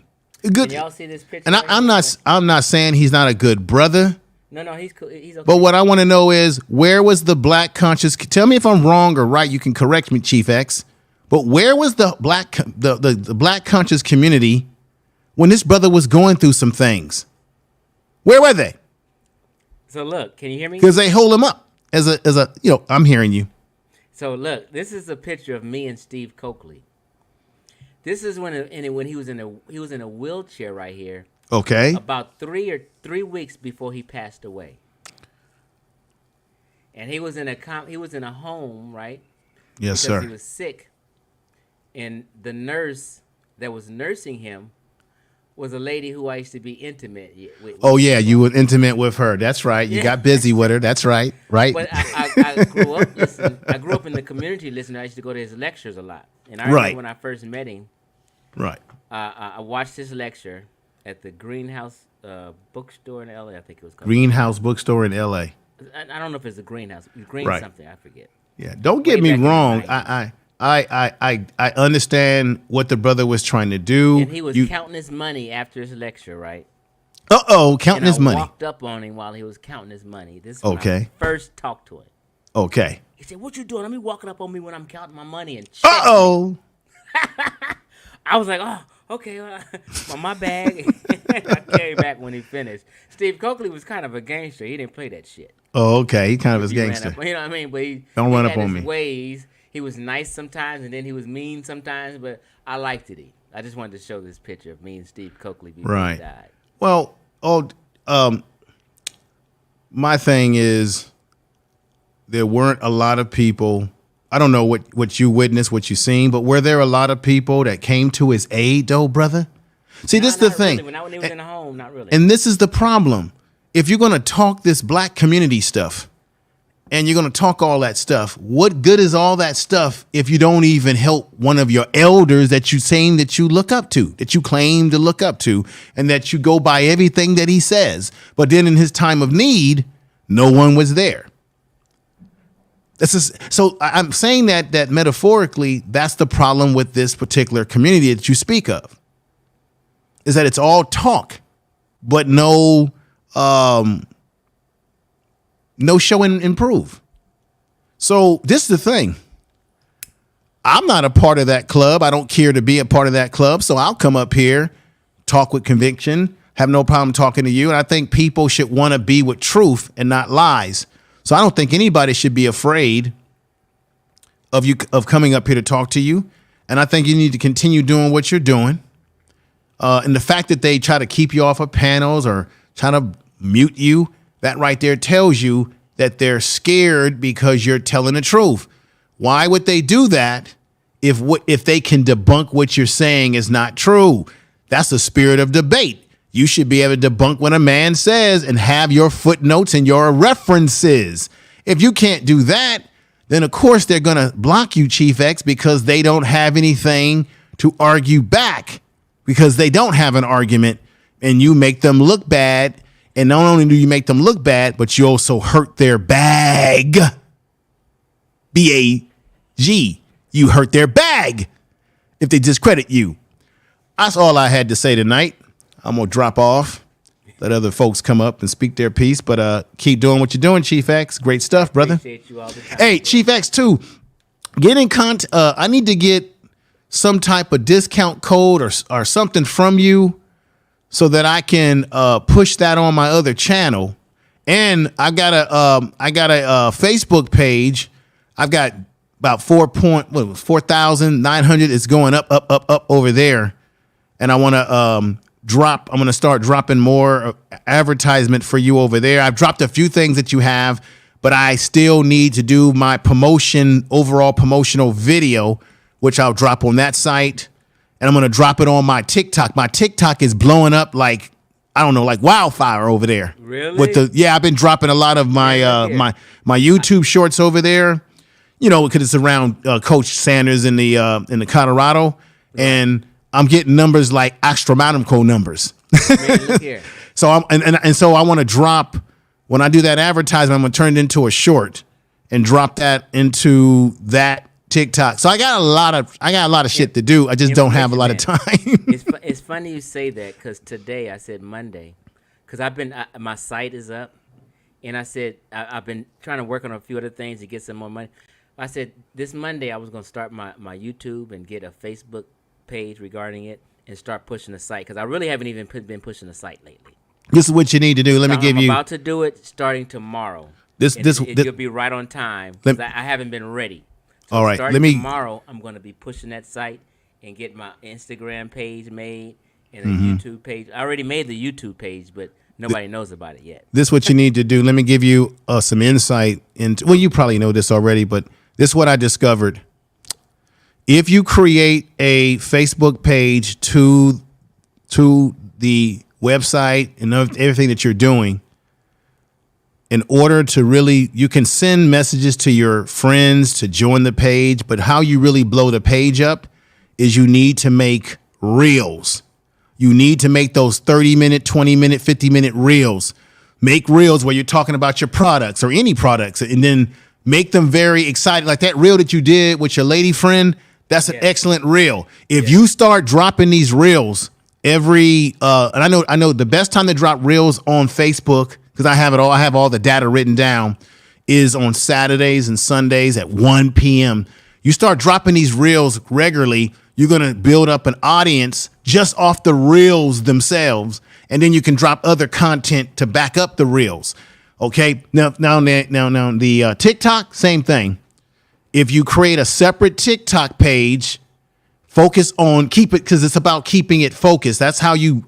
Good. Can y'all see this picture? And I'm not saying he's not a good brother. No, he's cool. He's okay. But what I want to know is, where was the black conscious? Tell me if I'm wrong or right. You can correct me, Chief X. But where was the black conscious community when this brother was going through some things? Where were they? So look, can you hear me? Because they hold him up as a I'm hearing you. So look, this is a picture of me and Steve Kirkley. This is when he was in a wheelchair right here. Okay. About 3 weeks before he passed away. And he was in a home, right? Yes, because sir. He was sick. And the nurse that was nursing him was a lady who I used to be intimate with. Oh yeah, you were intimate with her. That's right. You got busy with her. That's right. Right. But I grew up. Listen, I grew up in the community listener. I used to go to his lectures a lot, and I Right. remember when I first met him. Right. I watched his lecture at the Greenhouse bookstore in L.A. I think it was called. Greenhouse Bookstore in L.A. I don't know if it's a Greenhouse. Green Right. something. I forget. Yeah. Don't get me back in the wrong. 90s. I understand what the brother was trying to do. And he was counting his money after his lecture, right? Counting And his I money. walked up on him while he was counting his money. This is when Okay. I first talked to him. Okay. He said, "What you doing? Let me walking up on me when I'm counting my money and check." I was like, "Oh, okay, my bag." I came back when he finished. Steve Coakley was kind of a gangster. He didn't play that shit. Oh, okay. He kind of is He ran gangster. up- you know what I mean? But Don't he run had up on his me. ways. He was nice sometimes, and then he was mean sometimes. But I liked it. I just wanted to show this picture of me and Steve Coakley before Right. he died. Well, my thing is there weren't a lot of people. I don't know what you witnessed, what you seen, but were there a lot of people that came to his aid, though, brother? See, this is the Not thing. really. When he was in the home, not really. And this is the problem. If you're going to talk this black community stuff and you're going to talk all that stuff, what good is all that stuff if you don't even help one of your elders that you saying that you look up to, that you claim to look up to, and that you go by everything that he says? But then in his time of need, no one was there. So I'm saying that metaphorically, that's the problem with this particular community that you speak of, is that it's all talk, but no show and improve. So this is the thing. I'm not a part of that club. I don't care to be a part of that club. So I'll come up here, talk with conviction, have no problem talking to you. And I think people should want to be with truth and not lies. So I don't think anybody should be afraid of coming up here to talk to you. And I think you need to continue doing what you're doing. And the fact that they try to keep you off of panels or try to mute you, that right there tells you that they're scared because you're telling the truth. Why would they do that if they can debunk what you're saying is not true? That's the spirit of debate. You should be able to debunk what a man says and have your footnotes and your references. If you can't do that, then of course they're going to block you, Chief X, because they don't have anything to argue back, because they don't have an argument, and you make them look bad. And not only do you make them look bad, but you also hurt their bag. B-A-G. You hurt their bag if they discredit you. That's all I had to say tonight. I'm going to drop off, let other folks come up and speak their piece. But keep doing what you're doing, Chief X. Great stuff, brother. Appreciate you all the time. Hey, Chief X, too. Get in contact. I need to get some type of discount code or something from you so that I can push that on my other channel. And I got a Facebook page. I've got about 4,900. It's going up over there. And I want to I'm going to start dropping more advertisement for you over there. I've dropped a few things that you have, but I still need to do my overall promotional video, which I'll drop on that site. And I'm going to drop it on my TikTok. My TikTok is blowing up like wildfire over there. Really? I've been dropping a lot of my my YouTube shorts over there, because it's around Coach Sanders in the Colorado, and I'm getting numbers like astronomical numbers. Man, look here. So so I want to drop, when I do that advertisement, I'm going to turn it into a short and drop that into that TikTok. So I got a lot of shit to do. I just don't have a lot of time. It's funny you say that, because today, I said Monday, because my site is up, and I said I've been trying to work on a few other things to get some more money. I said this Monday I was going to start my YouTube and get a Facebook page regarding it and start pushing the site, because I really haven't even been pushing the site lately. This is what you need to do. Let me give you. I'm about to do it starting tomorrow. You'll be right on time, because I haven't been ready. So all right, starting tomorrow, I'm going to be pushing that site and get my Instagram page made and a YouTube page. I already made the YouTube page, but nobody knows about it yet. This is what you need to do. Let me give you some insight into. Well, you probably know this already, but this is what I discovered. If you create a Facebook page to the website and everything that you're doing, in order to really, you can send messages to your friends to join the page, but how you really blow the page up is you need to make reels. You need to make those 30-minute, 20-minute, 50-minute reels. Make reels where you're talking about your products or any products, and then make them very exciting. Like that reel that you did with your lady friend, that's an excellent reel. If you start dropping these reels every, and I know the best time to drop reels on Facebook, because I have all the data written down, is on Saturdays and Sundays at 1 p.m. You start dropping these reels regularly, you're going to build up an audience just off the reels themselves. And then you can drop other content to back up the reels. Okay. Now, the TikTok, same thing. If you create a separate TikTok page, focus on keep it, because it's about keeping it focused. That's how you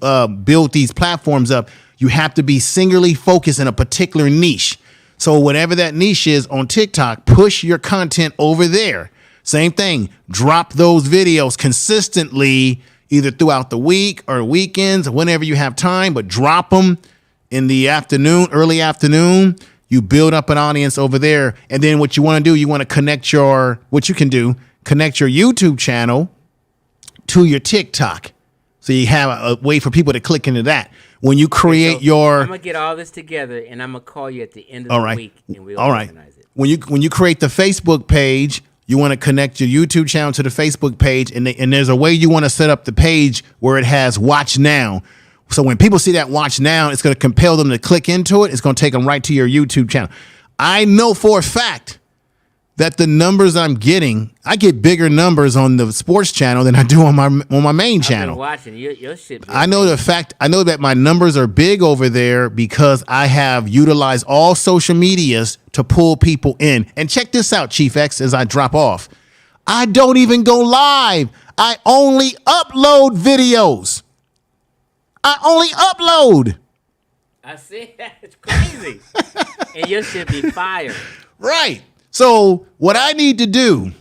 build these platforms up. You have to be singularly focused in a particular niche. So whatever that niche is on TikTok, push your content over there. Same thing. Drop those videos consistently, either throughout the week or weekends, or whenever you have time, but drop them in the afternoon, early afternoon. You build up an audience over there. And then what you want to do, you want to connect connect your YouTube channel to your TikTok. So you have a way for people to click into that. When you create I'm your, gonna get all this together, and I'm gonna call you at the end of the week, and we'll organize it. When you create the Facebook page, you want to connect your YouTube channel to the Facebook page, and there's a way you want to set up the page where it has watch now. So when people see that watch now, it's going to compel them to click into it. It's going to take them right to your YouTube channel. I know for a fact that the numbers I'm getting, I get bigger numbers on the sports channel than I do on my main channel. I've been watching your shit. I know that my numbers are big over there because I have utilized all social medias to pull people in. And check this out, Chief X, as I drop off. I don't even go live. I only upload videos. I only upload. I see that. It's crazy. And your shit be fire. Right. So what I need to do,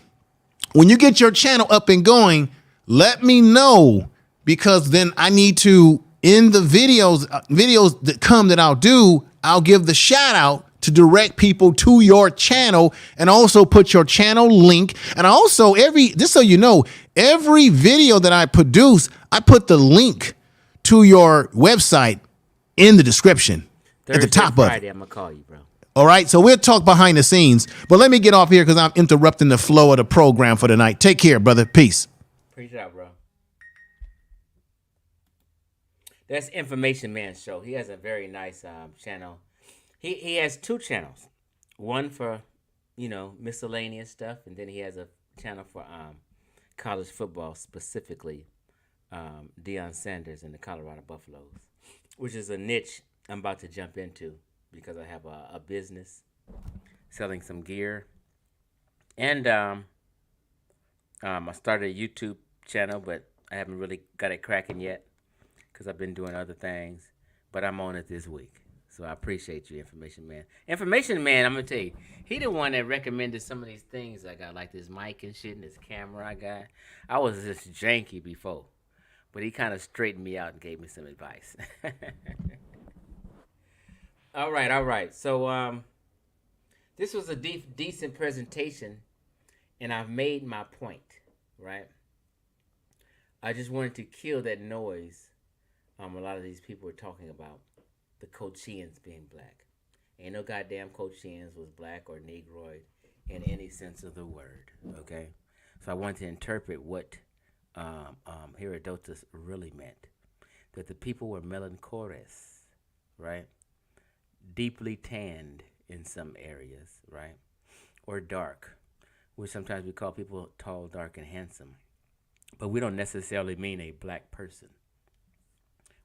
when you get your channel up and going, let me know, because then I need to, in the videos that come that I'll do, I'll give the shout out to direct people to your channel, and also put your channel link. And also just so you know, every video that I produce, I put the link to your website in the description at the top of it. I'm gonna call you, bro. All right, so we'll talk behind the scenes, but let me get off here because I'm interrupting the flow of the program for tonight. Take care, brother. Peace. Appreciate it, bro. That's Information Man Show. He has a very nice channel. He has two channels. One for, miscellaneous stuff, and then he has a channel for college football, specifically Deion Sanders and the Colorado Buffaloes, which is a niche I'm about to jump into, because I have a business selling some gear. And I started a YouTube channel, but I haven't really got it cracking yet because I've been doing other things. But I'm on it this week. So I appreciate you, Information Man. Information Man, I'm going to tell you, he the one that recommended some of these things I got, like this mic and shit and this camera I got. I was just janky before, but he kind of straightened me out and gave me some advice. All right. So this was a decent presentation, and I've made my point, right? I just wanted to kill that noise a lot of these people were talking about the Colchians being black. Ain't no goddamn Colchians was black or Negroid in any sense of the word, okay? So I wanted to interpret what Herodotus really meant, that the people were melanchorous, right? Deeply tanned in some areas, right? Or dark, which sometimes we call people tall, dark, and handsome. But we don't necessarily mean a black person.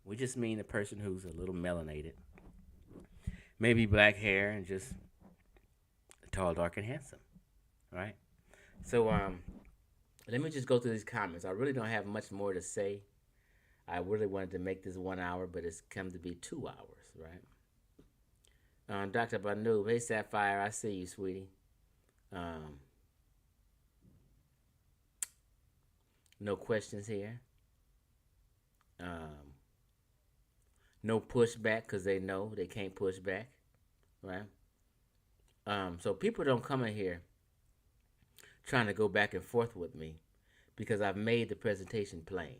We just mean a person who's a little melanated. Maybe black hair and just tall, dark, and handsome, right? So let me just go through these comments. I really don't have much more to say. I really wanted to make this 1 hour, but it's come to be 2 hours, right? Dr. Banu, hey Sapphire, I see you, sweetie. No questions here. No pushback because they know they can't push back. right? So people don't come in here trying to go back and forth with me because I've made the presentation plain.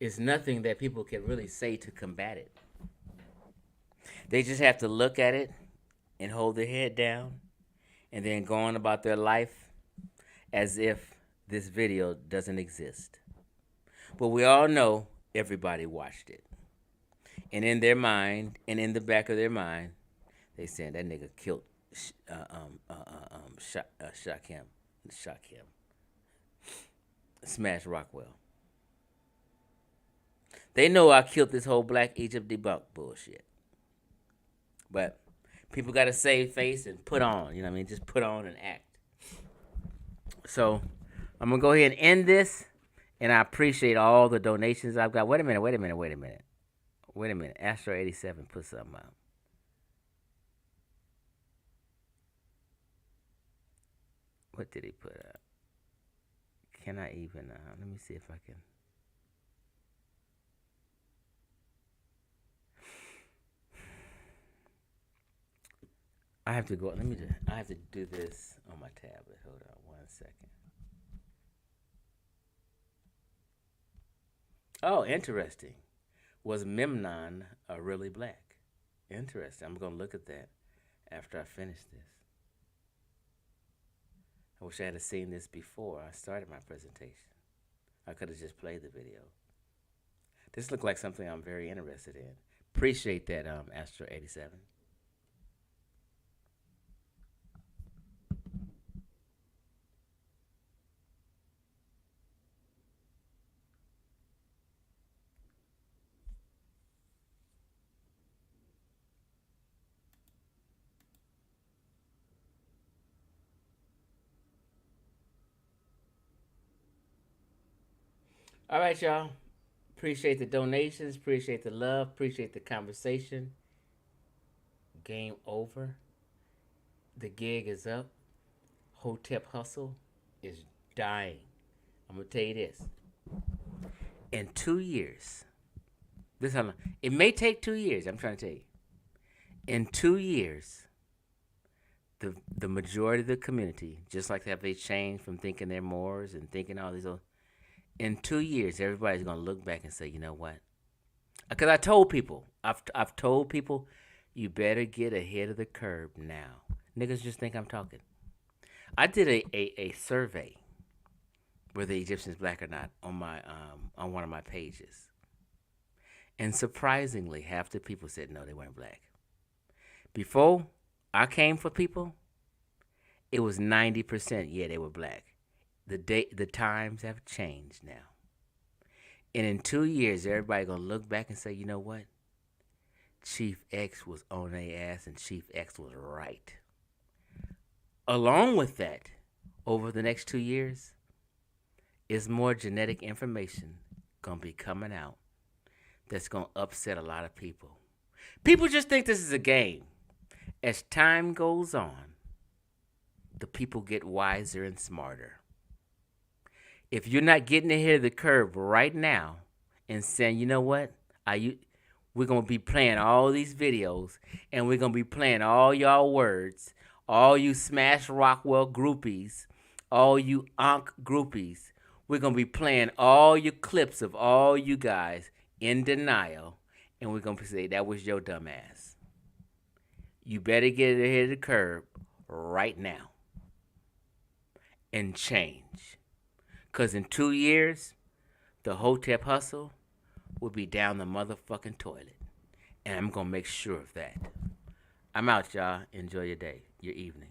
It's nothing that people can really say to combat it. They just have to look at it and hold their head down and then go on about their life as if this video doesn't exist. But we all know everybody watched it. And in their mind, and in the back of their mind, they saying that nigga killed, shock him, Smash Rockwell. They know I killed this whole Black Egypt debunk bullshit. But people got to save face and put on, you know what I mean? Just put on and act. So I'm going to go ahead and end this, and I appreciate all the donations I've got. Wait a minute. Astro87 put something out. What did he put out? Can I even, let me see if I can. I have to go, I have to do this on my tablet. Hold on 1 second. Oh, interesting. Was Memnon really black? Interesting. I'm going to look at that after I finish this. I wish I had seen this before I started my presentation. I could have just played the video. This looked like something I'm very interested in. Appreciate that, Astro87. All right, y'all. Appreciate the donations. Appreciate the love. Appreciate the conversation. Game over. The gig is up. Hotep Hustle is dying. I'm going to tell you this. In 2 years, it may take 2 years. I'm trying to tell you. In 2 years, the majority of the community, just like that, they changed from thinking they're Moors and thinking all these other. In 2 years, everybody's going to look back and say, you know what? Because I've told people, you better get ahead of the curve now. Niggas just think I'm talking. I did a survey, were the Egyptians black or not, on my on one of my pages. And surprisingly, half the people said no, they weren't black. Before I came for people, it was 90%, yeah, they were black. The times have changed now. And in 2 years, everybody going to look back and say, you know what? Chief X was on their ass and Chief X was right. Along with that, over the next 2 years, is more genetic information going to be coming out that's going to upset a lot of people. People just think this is a game. As time goes on, the people get wiser and smarter. If you're not getting ahead of the curve right now and saying, you know what, we're going to be playing all these videos and we're going to be playing all y'all words, all you Smash Rockwell groupies, all you Ankh groupies, we're going to be playing all your clips of all you guys in denial, and we're going to say that was your dumb ass. You better get ahead of the curve right now and change. Because in 2 years, the Hotep Hustle will be down the motherfucking toilet. And I'm going to make sure of that. I'm out, y'all. Enjoy your day, your evening.